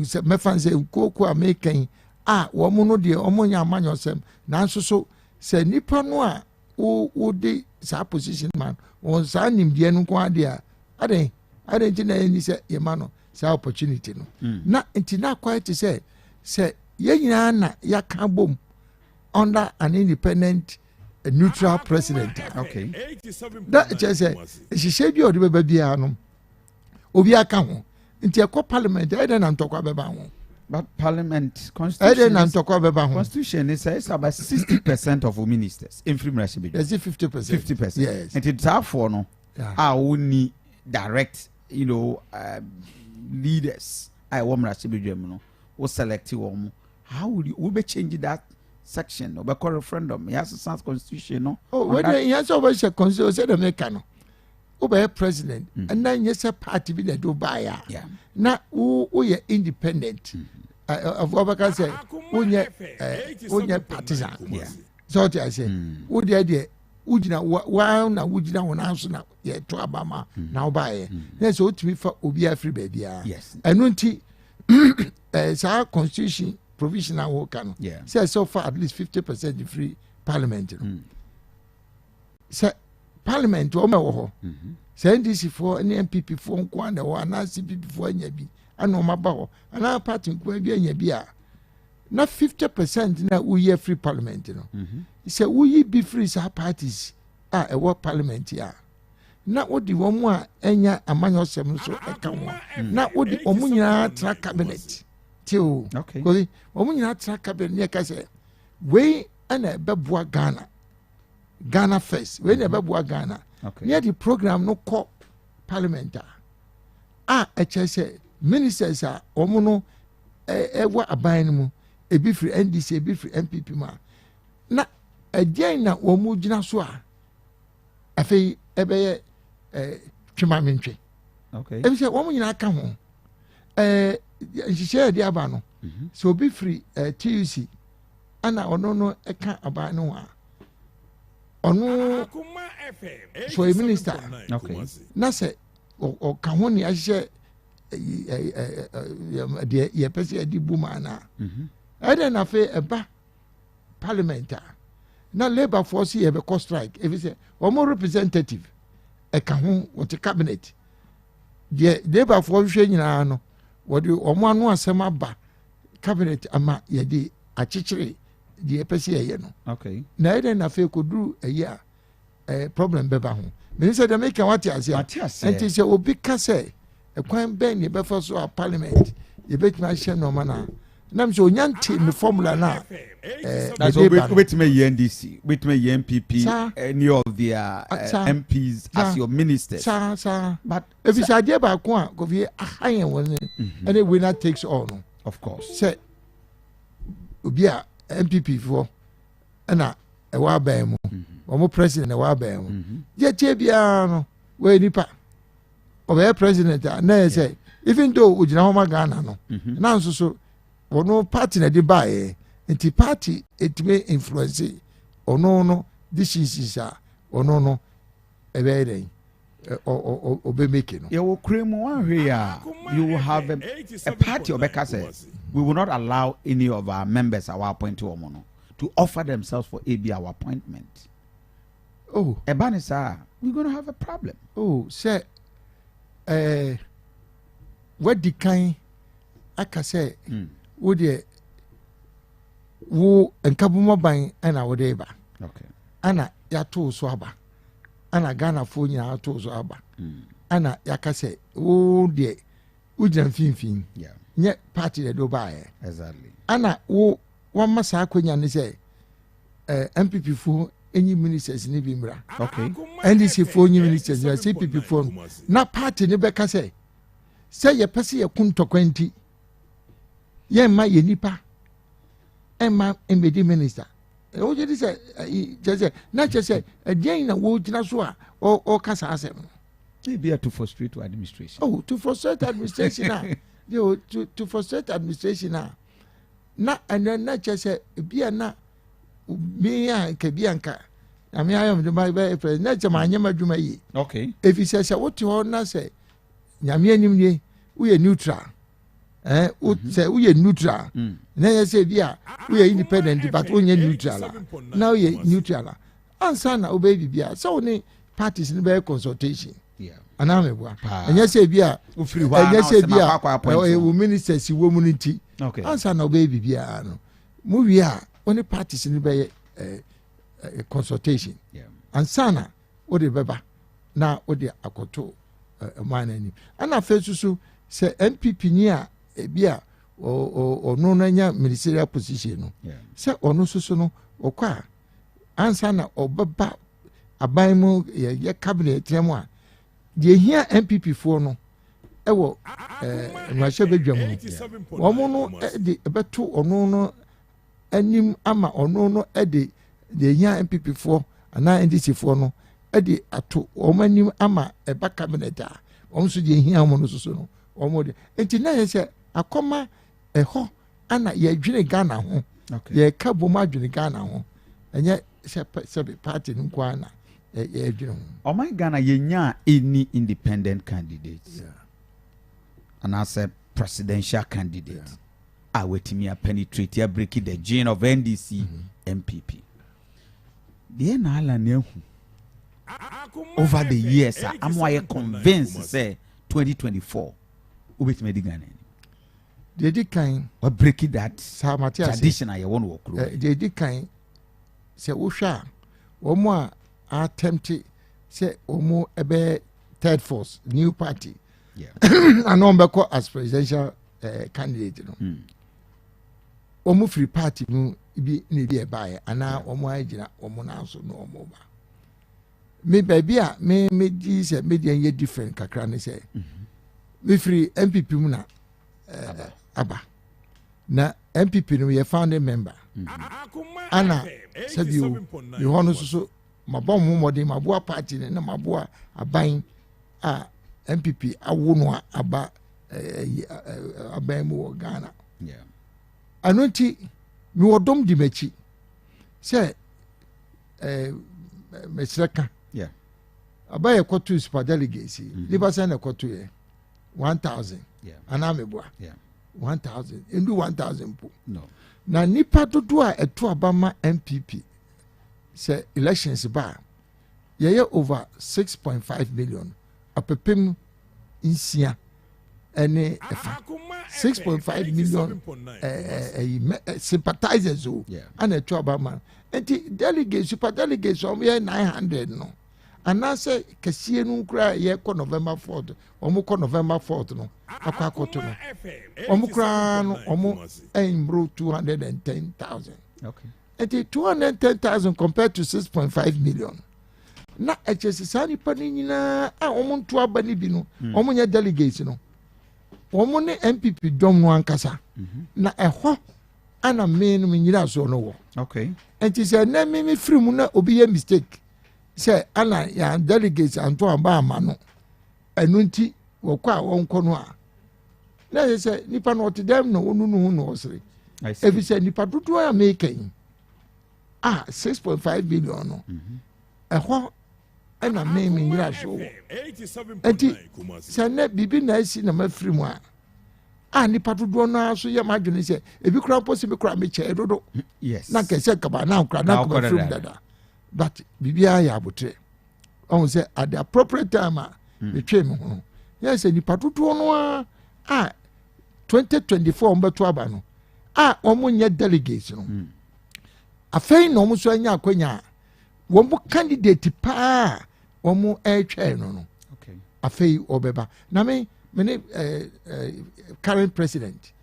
se mefanse koko American a wo mo no de omonya amanyosem na nso se nipa no a wo de sa position man on sa nimde no ko ade a ade nti na ni se yema no sa opportunity no na nti na quite say ye nyina na ya ka bom under an independent neutral president. Okay. That just she said you the baby no obi aka ho nti ekọ parliament e den na ntokwa beba ho. But parliament constitution constitution is about 60% of ministers in free mercy. Is it 50%? 50%. Yes. And it's for no only direct, leaders. I want mercy be no. Or select you. How would you be change that section or call referendum? Yes, it's not constitution, no. Oh, whether he has always a constitution the mechano. Over president, and then yes, a party be the Dubai. Yeah. Now, who are independent? Of what I can say, when partisan. Yeah. So I say, would the idea, would you know, while now would you know, answer now, yeah, to Obama, now buy. That's what to be for Ubia free baby. Yes. And until our constitution provisional work can say so far at least 50% free parliament. Say parliament o say NDC for any MPP for nko and or na CPP for anya bi ana o maba ho ana party nko bi anya bi a na 50% na we year free parliament no say we be free sa parties e work parliament ya na odi wo mu a enya amanyosem so e ka ho na odi omu nyina tra cabinet till okay because omu nyina tra cabinet ne ka say we ana beboa Ghana first. We never bought Ghana. Okay. Near the program no call parliament. Ministers are omono ewa aban mu e bi free NDC e bi free MPP ma. Na again na omu gina so a afei ebe twema mentwe. Okay. Ebi say omu nyina aka ho. Nhihye de aba no. So be free TUC ana ono no eka aban no a ono for a minister. Okay. Na say o ka ho ni ahye ye pese di buma na. Eden na fe eba parliament na labor force ye be cost strike. If say omo representative e ka ho what cabinet. The labor force hwe nyina no what omo anu asem aba cabinet ama ye di achichire the pese ye no. Okay. Na eden na fe koduru eya problem beba ho. Me say the make what you say. And say obi ka say e kwan ben ne be for so a parliament ye betima hye no mana. Nam so nyante me formula na that's with me NDC, with me MPP, any of their MPs as your ministers. But if it's idea ba ko a go be ahan won any winner takes all no. Of course. Say obi a MPP for na e wa ban mu omo president e wa ban mu je tie bia no we nipa obe president na say even though ujina homa Ghana no na nso so ono party na di bae enti party etime influence ono no decisions a ono no ebe den obe make no you will cream one here you will have a party obeka say we will not allow any of our members, our appointee omono, to offer themselves for AB our appointment. Oh, Ebanisa, we're going to have a problem. Oh, say, what the kind I can say, would you wo nkabuma ban ana wode ba Okay. ana ya to so aba ana Ghana fo nyina to so aba ana ya ka say wo de ujam finfin Yeah. nye party de do ba e Exactly. ana wo wamma sa akonya ne say MPP fo enyi ministers ni bi mra Okay. NDC fo enyi ministers na CPP fo na party ne be ka say ye pese ye kuntokwanti ye ma ye nipa Emma embedi minister. O je say just na just say again na wo gina so a o kasa asem. Maybe to frustrate to administration. Oh, to frustrate administration na. Yo to frustrate administration na. Na and then na just say bia na bia ka bia nka. Na me ayom de my president na chama nyama dwuma yi. Okay. If he say what you na say nyame anim nie we neutral. Say we neutral. Na you say bia we independent but we neutral. Now we neutral. Answer na obey bia. So ni parties ni be consultation. Yeah. Aname bua. And you say bia Ufiri hwa and you say na bia we ministers wo muniti. Okay. Answer na obey bia no. Movie a only parties ni be consultation. Yeah. Answer na o de beba na o de akoto man ani. Ana fe susu say MPP ni a ebia no nanya ministerial position no say ono soso no okwa ansa na obaba aban mu ye cabinet tremu a de hia MPP fo no ewo nwahye bedwam no omo no de beto ono no anim ama ono no de hia MPP fo ana NDC fo no de ato omo anim ama eba cabinet a omo so de hia omo no soso no omo de enti na ye say akoma eho ana ye dwene Ghana ho ye ka bom adwene Ghana ho enye se party nko ana ye dwene ho my Ghana yenya any independent candidates and as a presidential candidate I wetimi a penetrate ya break the gene of NDC MPP the na ala na hu over the years am why convinced say 2024 ubetime di Ghana they did kind what break it that traditional you want to work they did kind say usha omo a attempt say omo ebe third force new party and on beko as presidential candidate no omo free party no bi na bi e bae ana omo agina omo na so no omo ba me baby a me di say me dey different kakra ne say me free MPP mu na aba na MPP no ye founding member ana sabio ye hono so mabom modern maboa party na maboa aban a MPP awo no aba aban mu Ghana anoti mi wodom di machi se mesreka aba ye kwotu super delegates liba say na kwotu ye 1000 ana meboa 1000 endu 1000 po no na nipa dodo a eto abama MPP say elections ba ye over 6.5 million apepem insia ene efa 6.5 million sympathizers and eto abama enti delegates super delegates o ye 900 no ana say kasiye nu kra ye ko November 4th omo ko November 4th no akwa akoto no omo kra no omo embro 210,000 okay it is 210,000 compared to 6.5 million na sani pani nyina a omo nto aba ni bi no omo nya delegates no omo ne MPP dom no ankasa na eho ana me no nyira so no wo okay enti say na me free mu na obi ye mistake say ana ya delegates anto aba amano enunti wokwa wonko no a na say nipa no otedem no onu no no osre ebi say nipa dodo a making 6.5 billion no eho ana me nyira so enti say na bibi na asi na mafiri mu a nipa dodoɔ no so yɛ madwene sɛ ebi kura mpo sɛ bi kura mekyɛ dodo yes na kɛsɛ kaba na kura na kaba from dada but biribiara yɛ abotre ɔhu sɛ at the appropriate time a metwe me ho no yɛ sɛ nipa dodoɔ no a 2024 ɔmbɛto aba no a ɔmo nyɛ delegates no afei na ɔmo so anya akwanya a wɔn candidate paa wɔn ɛretwɛn no afei ɔbɛba na me current president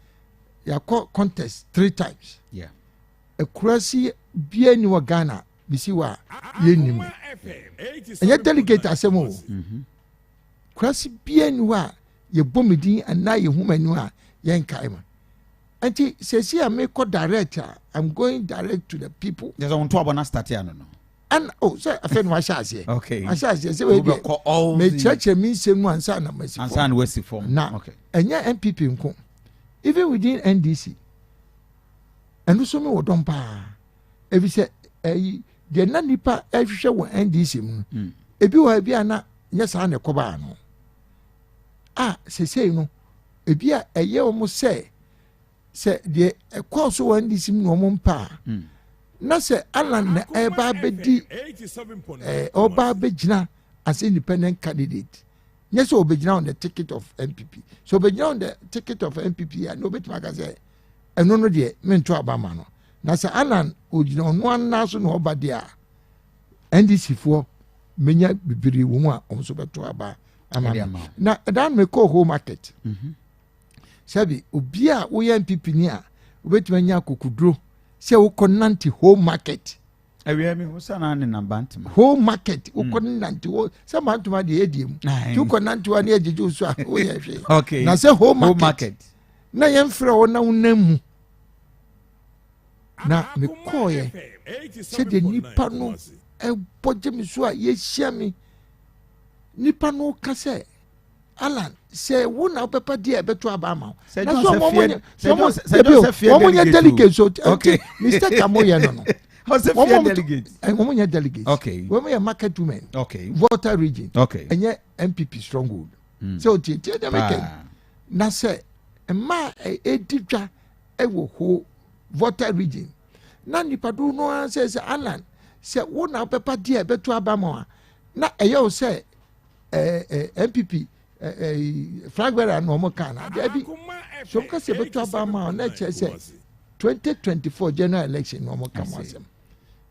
yɛakɔ contest 3 times akurasi bia ni wɔ Ghana bisi wɔ a yɛnnim ɛnyɛ delegate asɛm o kurasi bia ni wɔ a yɛbɔ me din anaa yɛhu m'ani a yɛnkae ma nti sɛsi a mekɔ direct a I'm going direct to the people. There's on top of start here no. And say I find washa ase. Okay. Washa ase say we me church me say mu ansa na masi. Ansa na wasi form. Na okay. Enya MPP nko. Even within NDC. And so me wodon pa. Ebi say de na nipa ehwehwe wo NDC mu. Ebi wa bia na nya sa na koba no. Sesei no. Ebi a eye wo say sɛ deɛ ɛkɔɔ so wɔn de sim na wɔn mpa na sɛ Alan na ɛba abɛdi ɔba abɛgyina as independent candidate nyɛ sɛ ɔbɛgyina on the ticket of MPP so ɔbɛgyina on the ticket of MPP a na ɔbɛtumi aka sɛ ɛno no deɛ mento abama no na sɛ Alan ɔgyina ɔno ana so na ɔba deɛ a NDC foɔ menya bibiri wɔn a wɔn nso bɛto aba ama no na ɛdan mekɔɔ whole market. Sabi obi a woyɛ MPP ni a wobɛtumi anya kokuduro sɛ wokɔ nante home market awia mi ho sana ne na bantam home market wokɔ nante wo sɛ mantoma de yɛdie mu ti wokɔ nante wa ne yɛgyegye so a woyɛ hwee okay na sɛ home market na yɛmfrɛ wo na wonam mu na mekɔɔyɛ sɛdeɛ nipa no ɛbɔgye me so a yɛhyia me nipa no ka sɛ Alan say wo na opepa dia beto aba ma na so mo nya delegate so okay mistake amoye no delegate mo nya delegate okay wo mo market women okay voter region okay enye MPP stronghold so tie dem make na say ma editwa ewo ho voter region na nipa do no say Alan say wo na opepa dia beto aba ma na eyo say MPP flag bearer no mo kana debi so ka se betu abama na che se 2024 general election no mo kama asem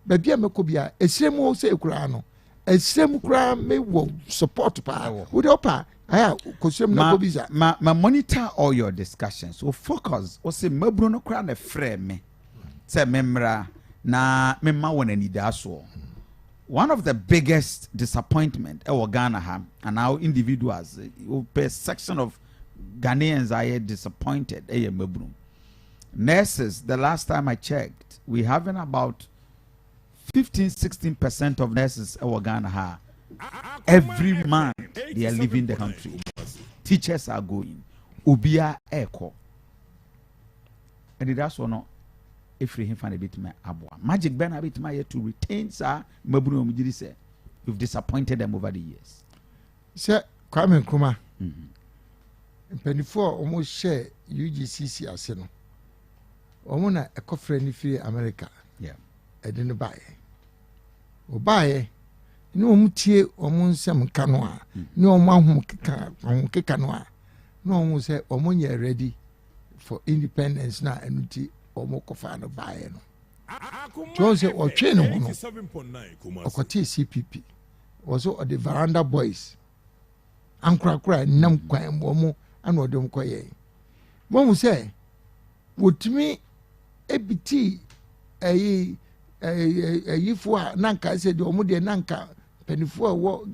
ba bia me ko bia esrem o se ekura no esrem kura me wo support pa wo de opa aya ko srem na ko biza ma monitor all your discussions so focus o se mabro no kura na frɛ me se memra na memma wona ni da so. One of the biggest disappointment in Ghana and our individuals, a section of Ghanaians are disappointed. Nurses, the last time I checked, we having about 15-16% of nurses in Ghana. Every month they are leaving the country. Teachers are going. Ubia Eko. And that's one. If him find a bit my abwa magic ben a bit my to retain sir mabunu omjiri say you've disappointed them over the years sir Kwame Nkrumah mpanifo almost share UGCC ase no omo na ekofre ni fi America ede no bae obae ni omutie omo nsem ka no a ni omo ahom keka no a no omo say omo nye ready for independence na enuti omo kofa no bae no Jose or train no okoti CPP also the veranda boys ankra nam kwan omo ana odom koye mo say wotumi ebiti fo a nanka say de omo de nanka penifo a wo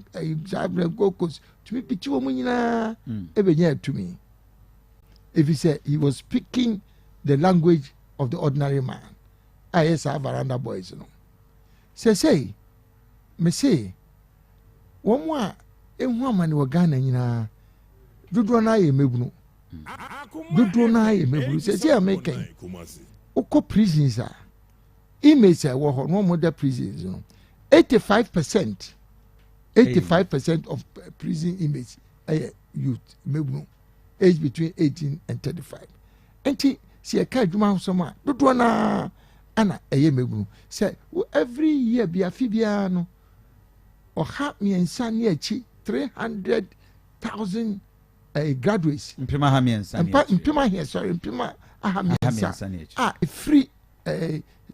zabre gokos tumi biti omo nyina ebenya atumi if he said he was speaking the language of the ordinary man. Yes, I veranda boys, no. Say, me say, one more, and woman were Ghana, you know. Do na ye mebunu. Do na ye mebunu. Says, yeah, making. Oko prisons are. Image say, well, no more prisons, you know. 85% of prison image, youth, mebunu. age between 18 and 35. Enti si e ka adwuma soma dodo na ana eye mebunu say every year bi afi bia no oha miensa ne achi 300,000 graduates mpema ha miensa mpema here sorry mpema aha miensa free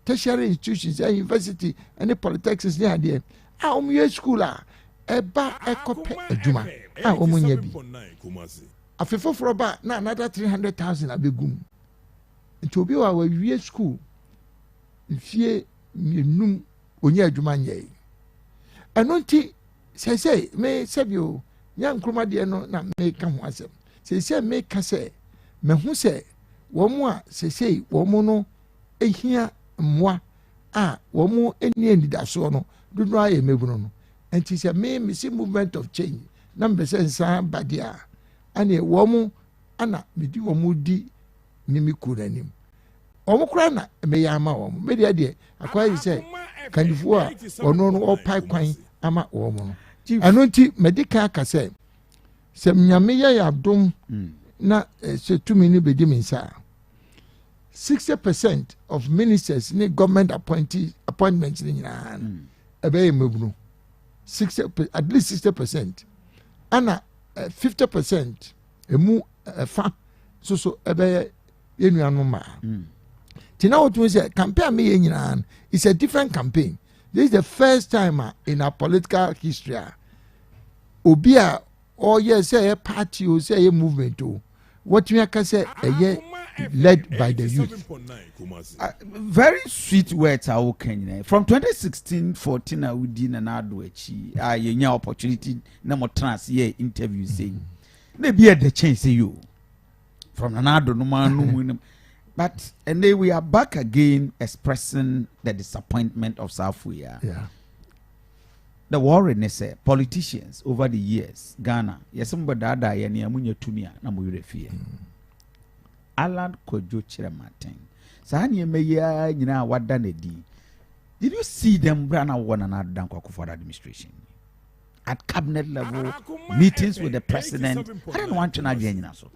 tertiary institutions university and polytechnics near there omuye school eba ekope adwuma omunya bi afefoforo ba na another 300,000 abegum nti obi wa wie school mfie mienum onya adwuma nyɛ ɛno nti sɛ me sɛbio nya nkroma de no na me ka ho asɛm sɛ me ka sɛ me hu sɛ wo mu a sɛ wo mu no ehia mmoa a wo mu eni anidaso no dodo ayɛ mebunu no nti sɛ me see movement of change na me sɛ nsa badia ane wo mu ana medi wo mu di nimi kuranim omo kura na me ya ama wo me de akwayi sɛ kanifo a ono no opai kwan ama wo mu no ano nti medical aka sɛ nyame ya adom na se tumi ni bedi minsa 60% of ministers ni government appointments ni nyina ebe mebunu 60 at least 60% ana 50% emu fa so ebe yenuanu ma tina otu say campaign me nyina is a different campaign. This is the first time in our political history obi a or yes say a party or say a movement what we can say led by the youth. Very sweet words are okay. From 2016-14 I would din and adwechi yenya opportunity na mo trans here interview saying maybe at the chance you from another no man. But and then we are back again expressing the disappointment of South Africa. Yeah. The worry is politicians over the years, Ghana, yes, somebody that die and yamunya tumia na muyurefie. Alan KYEREMATEN. Sahani meya nyina wada nedi. Did you see them brana one another than for the administration? At cabinet level, meetings with the president. I don't want to know anything so.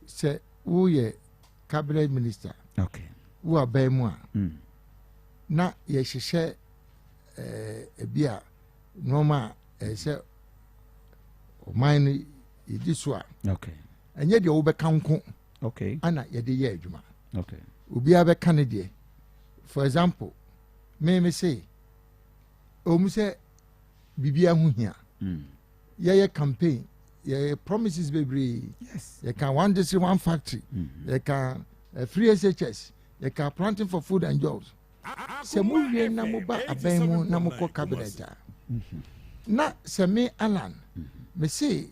Say who ye cabinet minister. Okay. Who are by moi. Na ye share bia normal say mine this one. Okay. And yet you be kanko. Okay. Ana ye de ye adwuma. Okay. Obi abe Canada. For example, me say o say bibia hu hia. Ye campaign. Ye promises bebree. Yes. You can one district, one factory. You can free SHS. You can planting for food and jobs. Se mu wie na mo ba aban mu na mo ko cabinet. Na se me Alan. Me say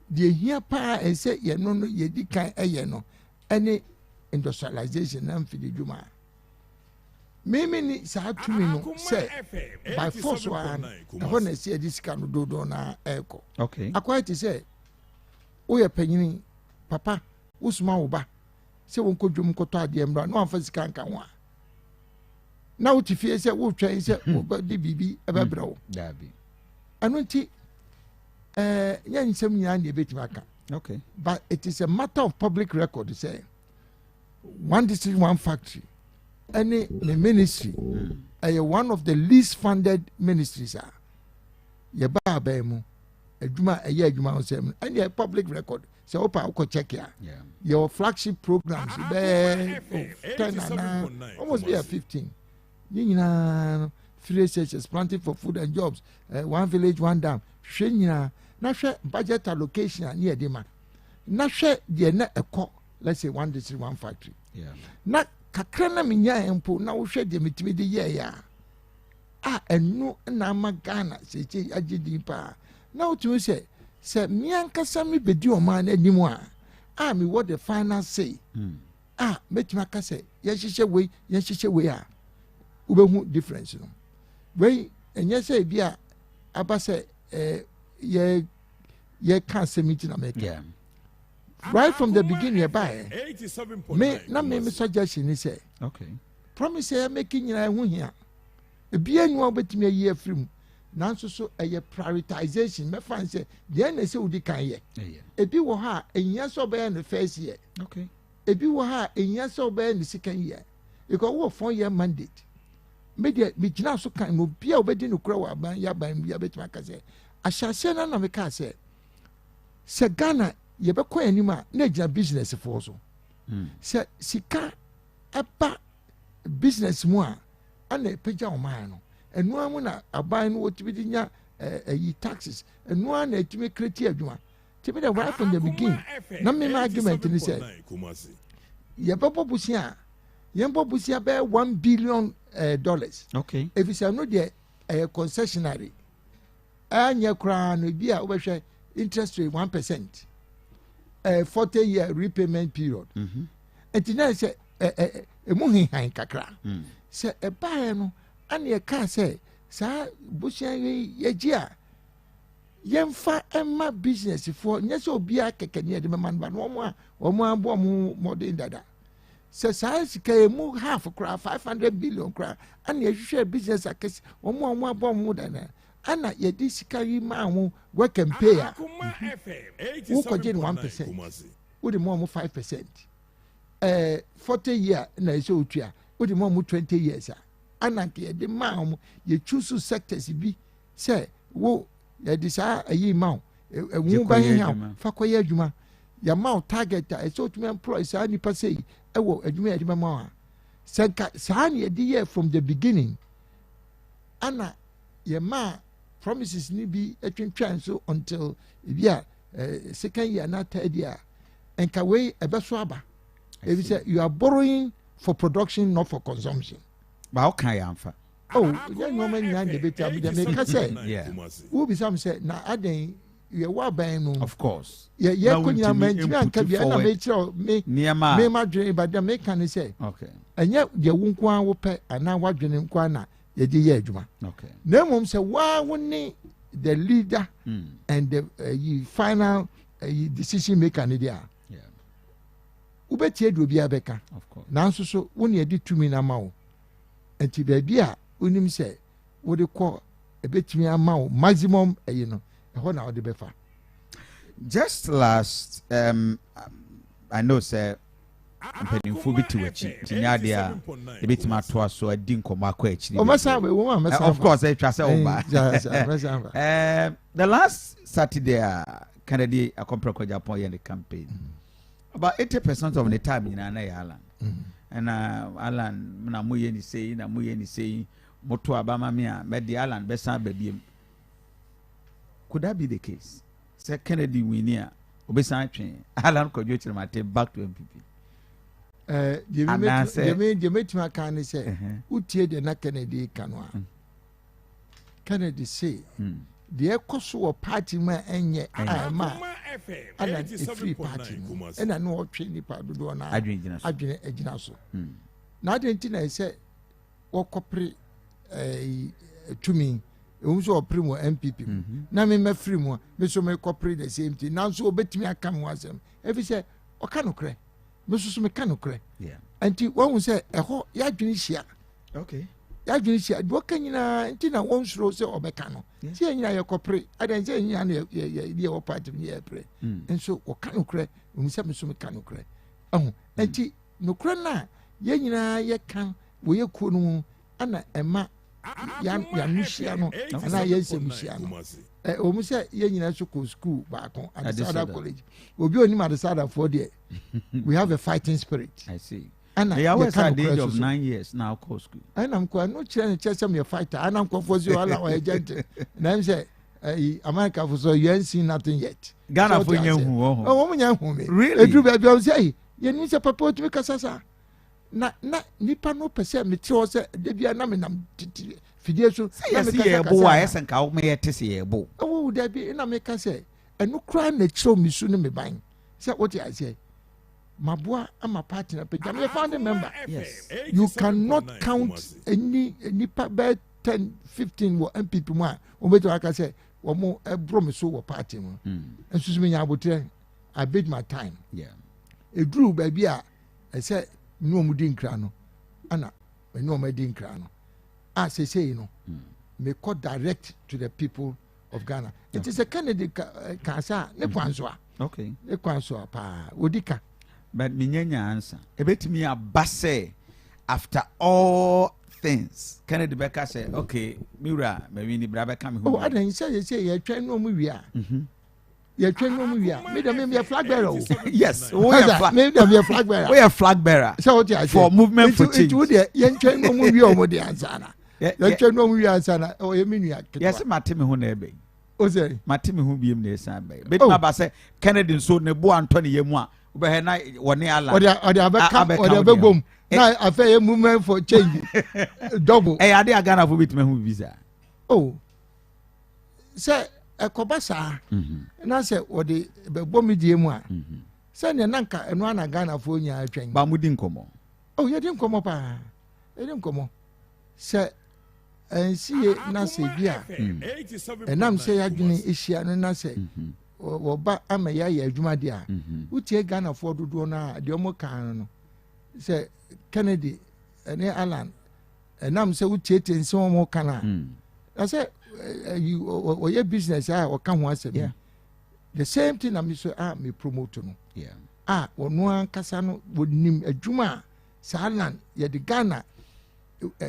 the here pa e say ye no ye di kan eye no any industrialization na mfidi dwuma. Me ni sa tumi no say by force one ho na say this can do na eko. Okay. Akwa ti say oye panyini papa usuma wo ba se won ko dwom ko to ade mra no amfa sika nka ho a na wo ti fie se wo twan se wo ba di bibi e ba bra wo da bi anu nti nya nsem nya na ebetima aka. Okay. But it is a matter of public record say one district, one factory, any ministry one of the least funded ministries are ye ba abemu adwuma adwuma osem and your public record so opa ko check ya. Your flagship programs be 10 almost be a 15 nyina free researchers planting for food and jobs one village one dam hwe nyina na hwe budget allocation near dema na hwe de na eko let's say one district one factory na kakra na menya empo na wo hwe de metimi de ye ya enu na magana se agidi pa na otu se miankasa me bedi o man anim a me what the final say metima ka se ye hyehyɛ we a ubehu difference no we enye se bia aba se ye can say meeting America right from the beginning by me suggestion is say okay promise making you hu here bia nwa obetimi ayi afrim nanso so ɛyɛ prioritization mɛfa nsɛ deɛ na ɛsɛ wodi kan yɛ ebi wɔ ha ɛnyɛ sɛ ɔbɛyɛ ne first year ebi wɔ ha ɛnyɛ sɛ ɔbɛyɛ ne second year because wɔ 4 year mandate media gyina so kan no bia wobɛdi no kora wɔ aban yɛ aban bia bɛtumi aka sɛ ahyɛaseɛ no na meka sɛ Ghana yɛbɛkɔ anim a na gyina business foɔ so sɛ sika ɛba business mu a ana ɛpagya ɔman no ɛnoa mu na aban no wɔtumi de nya ɛyi taxes ɛnoa na ɛtumi kreti adwuma tumi dɛ right from the beginning na mmemme argument ni sɛ yɛbɛbɔ busia yɛmbɔ busia bɛyɛ $1 billion efisɛ no deɛ ɛyɛ concessionary ɛnyɛ koraa no bi a wobɛhwɛ interest rate 1%, 40-year repayment period. Nti na sɛ emu hihan kakra sɛ ɛbaeɛ no ana yɛka sɛ saa busua yɛgye a yɛmfa ɛma business foɔ nyɛ sɛ obiara kɛkɛ ne yɛde bɛma no ba no wɔn aboɔ mo mmɔden dada sɛ saa sika emu half koraa 500 billion koraa ana yɛhwehwɛ business akɛse wɔn aboɔ mo dada ana yɛde sika yi maa ho work and pay a wokɔgye no 1%, wode mo 5%, 40 year na ɛsɛ otua wode mo 20 years a ana yɛde maa ho yɛchoose sectors bi sɛ wo yɛde saa ayi ma wo ɛwu bɛhehia fa kɔyɛ adwuma yɛma wo target a ɛsɛ otumi employ saa nipa sɛ yi ɛwɔ adwuma yɛde bɛma wo a sɛ nka saa ne yɛde yɛ from the beginning ana yɛma promises ni bi atwintwan so until bi a second year na third year nka wei ɛbɛso aba ebi sɛ you are borrowing for production not for consumption. Ba o kan ya mfa. Oh, yɛn nneɛma nyinaa de bɛti abu de meka sɛ wo bisa m sɛ na adan yɛwɔ aban mu. Of course. Yɛ kɔ nyinaa ma ntumi anka bia na mekyerɛ me madwene ba de meka ne sɛ ɛnyɛ deɛ wo nko a wopɛ anaa wadwene nko a na yɛde yɛ adwuma. Na mmom sɛ waa wo ne the leader and the final decision maker ne deɛ a wobɛtie de obiara bɛka nanso so wo ne yɛde tumi no ama wo nti baabi a wonim sɛ wode kɔ ɛbɛtumi ama wo maximum ɛyi no ɛhɔ na wode bɛfa. Just last I know sɛ mpanimfoɔ bi te w'akyi nti nyɛ adeɛ a ɛbɛtumi atoa so adi nkɔmmɔ akɔ akyiri. Of course ɛtwa sɛ woba the last Saturday a Kennedy Akɔmprɛkɔ Japan yɛ ne campaign about 80% of the time nyinaa na yɛ Alan and Alan na moyɛ ni sei moto abama me a mɛde Alan bɛsan babiem. Could that be the case? Sɛ Kennedy wini a obesan atwe Alan Kwadwo KYEREMATEN back to MPP. Deɛ aka ne sɛ wotie de na Kennedy ka no a Kennedy say deɛ ɛkɔ so wɔ party mu a ɛnyɛ ama ana ɛfiri party mu ɛna ne wɔtwe nipa dodoɔ no adwene agyina so na ade nti na ɛsɛ wɔkɔpere tumi ɛwom sɛ ɔpere mu MPP mu na memɛfiri mu a meso mekɔpere the same thing nanso wɔbɛtumi aka me ho asɛm ɛfiri sɛ ɔka nokorɛ meso so meka nokorɛ nti wahu sɛ ɛhɔ yɛadwene hyia yɛadwene hyia deɛ ɔka nyinaa nti na wɔnsuro sɛ ɔbɛka no sɛ yɛ nyinaa yɛkɔpere adan sɛ nyinaa no yɛwɔ party mu yɛpere nso wɔka nokorɛ ɔhu sɛ meso meka nokorɛ ɛho nti nokorɛ no a yɛn nyinaa yɛka wɔyɛ kuo no mu ana ɛma yɛano hyia no anaa yɛnsɛm hyia no ɔmu sɛ yɛn nyinaa so kɔ school baako Adesada college obi onim Adesadafoɔ deɛ we have a fighting spirit. I see. And I always had the age of 9 years now call school. And I'm quite no chance me a fighter. And I'm for you all our agent. And I'm say America for so you ain't seen nothing yet. Ghana for you. Oh, woman young woman. Really? A group of say you need a papa to make a na nipa no pese me ti o se de bia na me nam fidie so na me ka bo wa esen ka o me yete se ye bo oh da bi na me ka se enu kra na chiro mi su ne me ban se what I say maboa ama party na pejam you founding member. Yes, you cannot count any nipa by 10-15 wo MPP mu a o beto aka se wo mo ebro me so wo party mu ensusu me nya abotre I bid my time. Eduru ba bi a ese no mu di nkra no ana no ma di nkra no a sesei no may call direct to the people of Ghana. It is a Kennedy Kasa, ne Kwanswa. Okay. Ne Kwanswa pa Odika. But minyanya answer. Ebet me a basse after all things. Kennedy Becker said, okay, Mira, maybe ni brother come home. Oh, I didn't say you train no movie. You train no movie. Maybe me a flag bearer. Yes, we are flag. Maybe be a flag bearer. We are flag bearer. So what you for movement for change. It would you train no movie or the answer. You train no movie answer. Oh, you mean you? Yes, Matimi Hunebe. Oh, sorry. Matimi who be in the same bay. But my say Kennedy so nebo Anthony Yemwa. But night one year or the boom. Now I feel a movement for change. Double. Hey, I did Ghana for bit me visa. Oh, say a Kobasa. And I said, what the bomb DMA. Send a Nanka and one a Ghana for your train. Bamudin Como. Oh, you didn't come up. You didn't come up. Say, and see, Nancy, yeah. And I'm saying, I didn't issue and I say, or back, I'm a yaya, Jumadia. Who take Ghana for to do now, the Omokan. Say, Kennedy, and Alan, and I'm so cheating in some more can. I said, you or your business, or come once a year. The same thing I'm so me promote no. Yeah. Or no one Casano would name a Juma, Salan, yet the Ghana,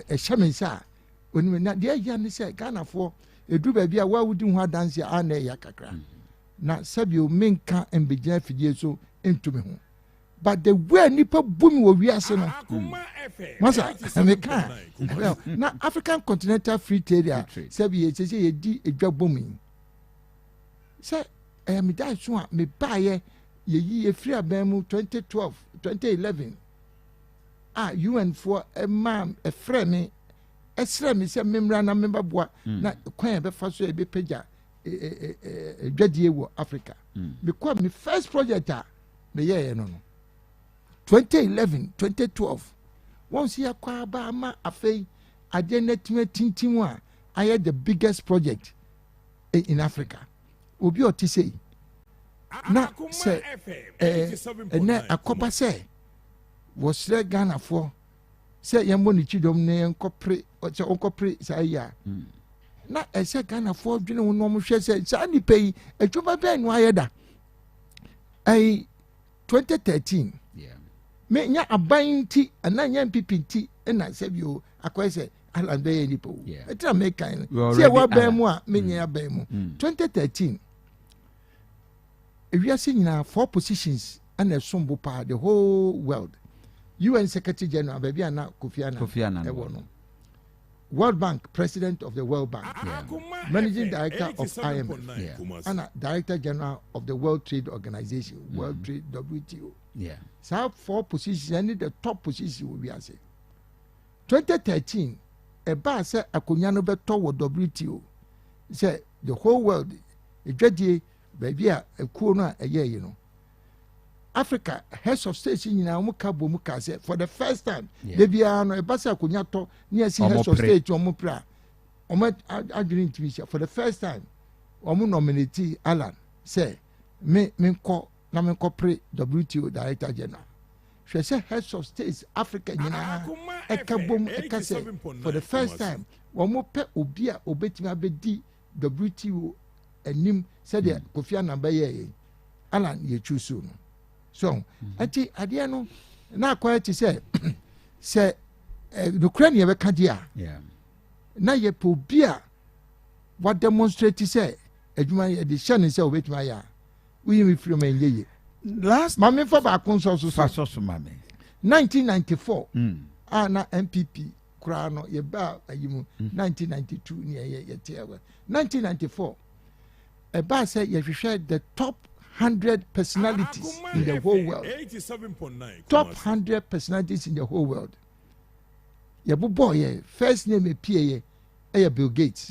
a shaman, sir. When we not dear Yan say Ghana for a do baby, why would you want dance your ane yakakra? Now, Sabio Minka and be Jeff so into me. But the way nipa boom will be as no. Masa, and can. Well, now African Continental Free Trade, Sabia says ye di a job booming. Say, I am that soon, me buy ye free a bemu 2012, 2011. UN for a man, a friend, a friend is a member and a member boy, not quite a first way be peja, a Jadiwo Africa. Because my first project, me yeah, no. 2011, 2012. Once you acquire Bama Afe, I didn't tintin. I had the biggest project in Africa. Obi oti say. Na say na akoba say was there Ghana for say yambo ni chidom ne nkopre o say onkopre say ya. Na e say Ghana for dwene wo no mo hwe say sa ni pay adwuma ben no ayeda. 2013. Me nya aban ti ana nya MPP ti na sebio akwese Alan be ni po etra me kan se wa ban mu a me nya ban mu 2013 ewiase nyina 4 positions and sombo pa the whole world. UN Secretary General baby ana Kofi Annan no. World Bank President of the World Bank, Managing Director of IMF, and Director General of the World Trade Organization, World Trade WTO. So 4 positions, and the top position will be as 2013. A bar said a Kunyano beto with WTO. Said the whole world, a dready baby a corner a year, you know. Africa heads of state in Muka said for the first time, baby ano a basa kunyato near heads of state omupra. Omet agreeing to for the first time. Omu nominate Alan say me ko na me corporate WTO Director General. She said heads of states Africa nyina ekabom ekase for the first time. Omu pe obia obetimi abedi WTO enim said the Kofi Annan ye Alan ye choose no. So, ati adia no na quiet say say the Ukraine be kadia. Na ye po bia what demonstrate say adwuma ye de shane say obetuma ya. We me free man ye. Last mame for ba konso so mame. 1994 na MPP kura no ye ba ayimu 1992 ni ye tewe. 1994 e ba say ye hwehwe the top 100 personalities in the whole world. 87.9. Top 100 personalities in the whole world. Yeah, boy, first name a PA, Bill Gates.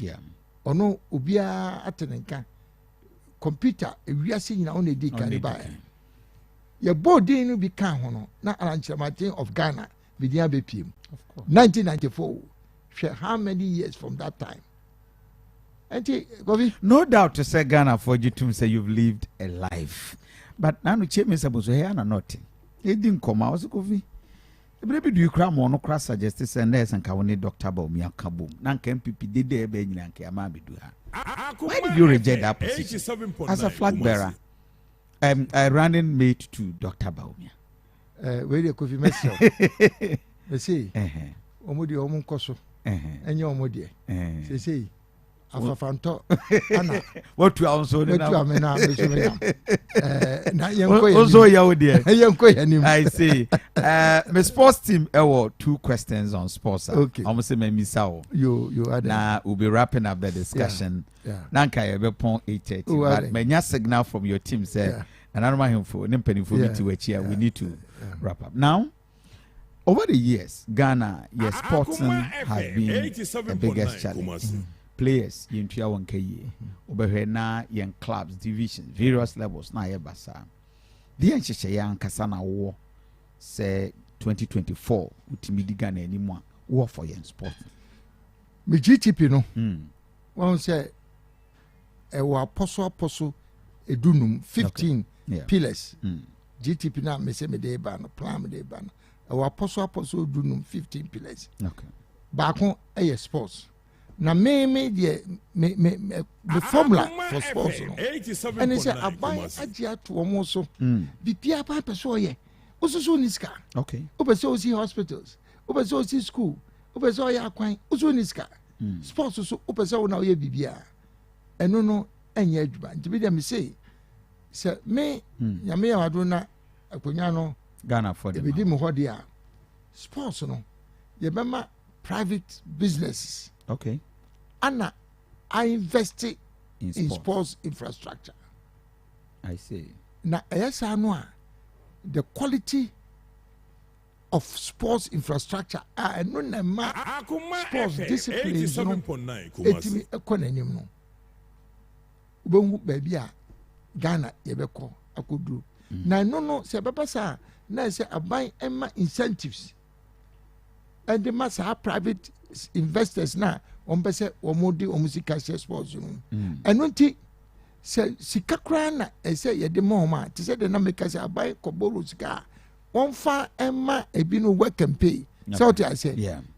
Or no, Ubia Atenenka. Computer, we are seeing only the Caribai. Your board didn't become hono. Not Alan Martin of Ghana, with the ABPM. Of course. 1994. How many years from that time? No doubt to say Ghana for you to say you've lived a life. But now no chairman supposed to hear nothing. It didn't come out. Maybe do you cram on no cross suggest and there's and Kawani Dr. Baumia Kabum. Nankan Pipi did there being Yanke Amabi do her. Why did you reject that position? As a flag bearer, running mate to Dr. Baumia. Where you could be messed up. They say, Omodi Omunkoso, and your Omodi. They say, Afafanto, Anna. What to also I see. My sports team, 2 questions on sports. Okay. I'm saying, Miss Sao. You are now. We'll be wrapping up the discussion. Nanka, you have 8:30. But my signal from your team said, and I don't mind him for Nimpany for me to wait here. We need to wrap up now. Over the years, Ghana, yes, sporting has been the biggest challenge. Players in 1K over na young clubs, divisions, various levels na yebasa. The encheshe ya kasana war say 2024 utimidi Ghana anymore war for young sport. Me GTP no. One say wa apostle edunum 15 pillars. GTP na me say me dey ban plan me dey ban. Wa apostle edunum 15 pillars. Okay. Baako e sports. Na me the formula for sports no. And it's a buy agia to omoso. Bipia pa person ye. Osusu niska. Okay. Obeso see hospitals. Obeso see school. Obeso ya kwan. Osusu niska. Sports so obeso na ye bibia. Eno no enye adwuma. Nti be me say me nyame ya wado na akonya no Ghana for them. Be di mo hode a sports no ye bema private businesses. Okay. Anna, I invested in sports infrastructure. I see. Now, yes, I know the quality of sports infrastructure. I know the sports disciplines. Etimi ekonenim no. Ubongu baby a Ghana yebeko akodu. Na no se baba sa na se aban emma incentives. And the mass private investors na on pese omodi omusika sports no eno nti se sika kra na ese ye de mo ma ti se de na make say abai koboro sika on fa emma ebi no work and pay so what I say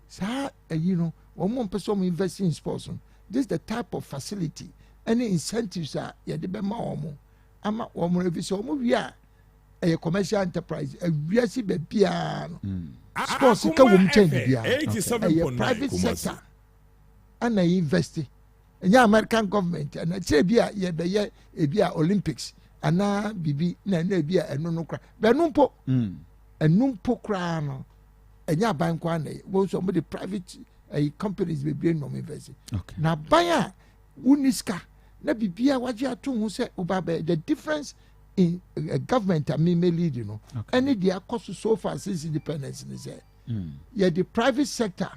sa you know omo pese om invest in sports no. This is the type of facility any incentives are ye de be ma omo ama omo revi so omo wi a a commercial enterprise a wi asi be bia no sports ka wom change bia a private sector and I invest in the American government and I say bia ye be ye e bia Olympics and na bibi na bia eno no kra be numpo enumpo kra no enya ban kwa na wo so mo the private companies be bring no invest na ban a uniska na bibia waje ato hu se obabe the difference in government I mean lead you know any their cost so far since independence is yeah the private sector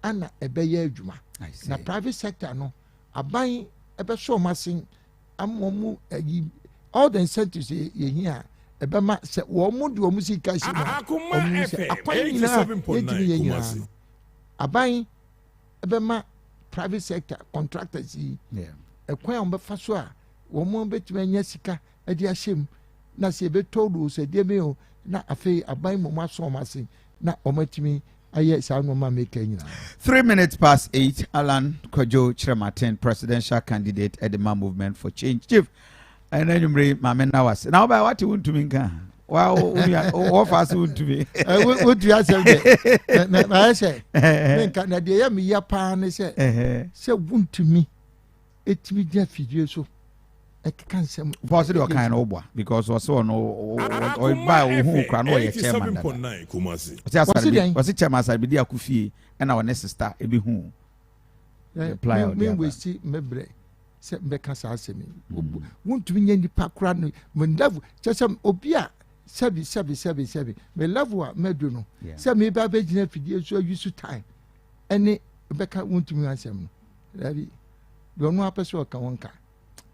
ana ebeye adwuma na private sector no aban ebe show masin amomu all the incentives ye here ebe ma se wo mu de wo musika shi na omu se apan nyina aban ebe ma private sector contractors yi ekwan on be fa so a wo mu betime anya sika edi ahyem na se be todo se de me o na afei aban mo maso masin na omatimi 3 minutes past 8. Alan KYEREMATEN, presidential candidate at the Man Movement for Change. Chief, and then you bring Mama Nawas. Now, by what you want to me? Wow, what fast would to me? What do you say? I say, Nadia, me, ya pan, say, wound to me. It's me, Jeff, so. I can't say possibly kind of because was so no or buy who can know chairman. Was it chairman I be there Kufi and our next star e be who reply we see mebre se mbeka sa asemi won't me any pakra no when level just some obia sebi me level medu no se me ba be gina fidie so use time any beka won't me asem no labi do no apeso ka wonka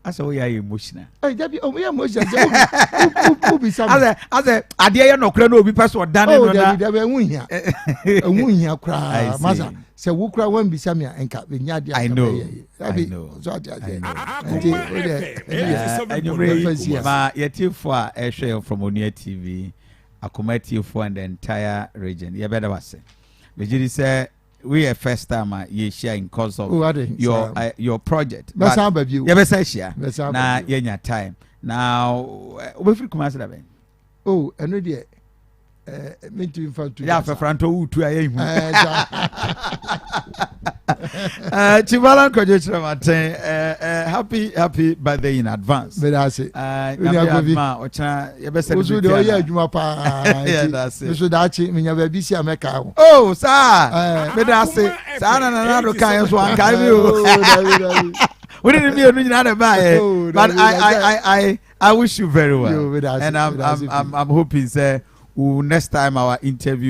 asa we are emotional. Hey, Debbie, we are emotional. Who be some? As a idea no kra no obi person dan no na. Debbie, we here. We here kra. Masa, say we kra wan be some ya enka be nya dia. I know. So I say. Ma yeti for a share from Onia TV. Akomati for and the entire region. You better was say. Vijay say we are first time you share in cause of your project. That's how baby. You better say share. Now your time. Now we free come answer that. Oh, and we dear. Me to infant. Yeah, for Franto to a Chivalan KYEREMATEN, happy birthday in advance. But I say, yeah, that's it. So that's it. Me never be see America. Oh, sir. But I say, Sana no kind of one kind of. We didn't be another buy, but I wish you very well, and I'm hoping, sir, next time our interview.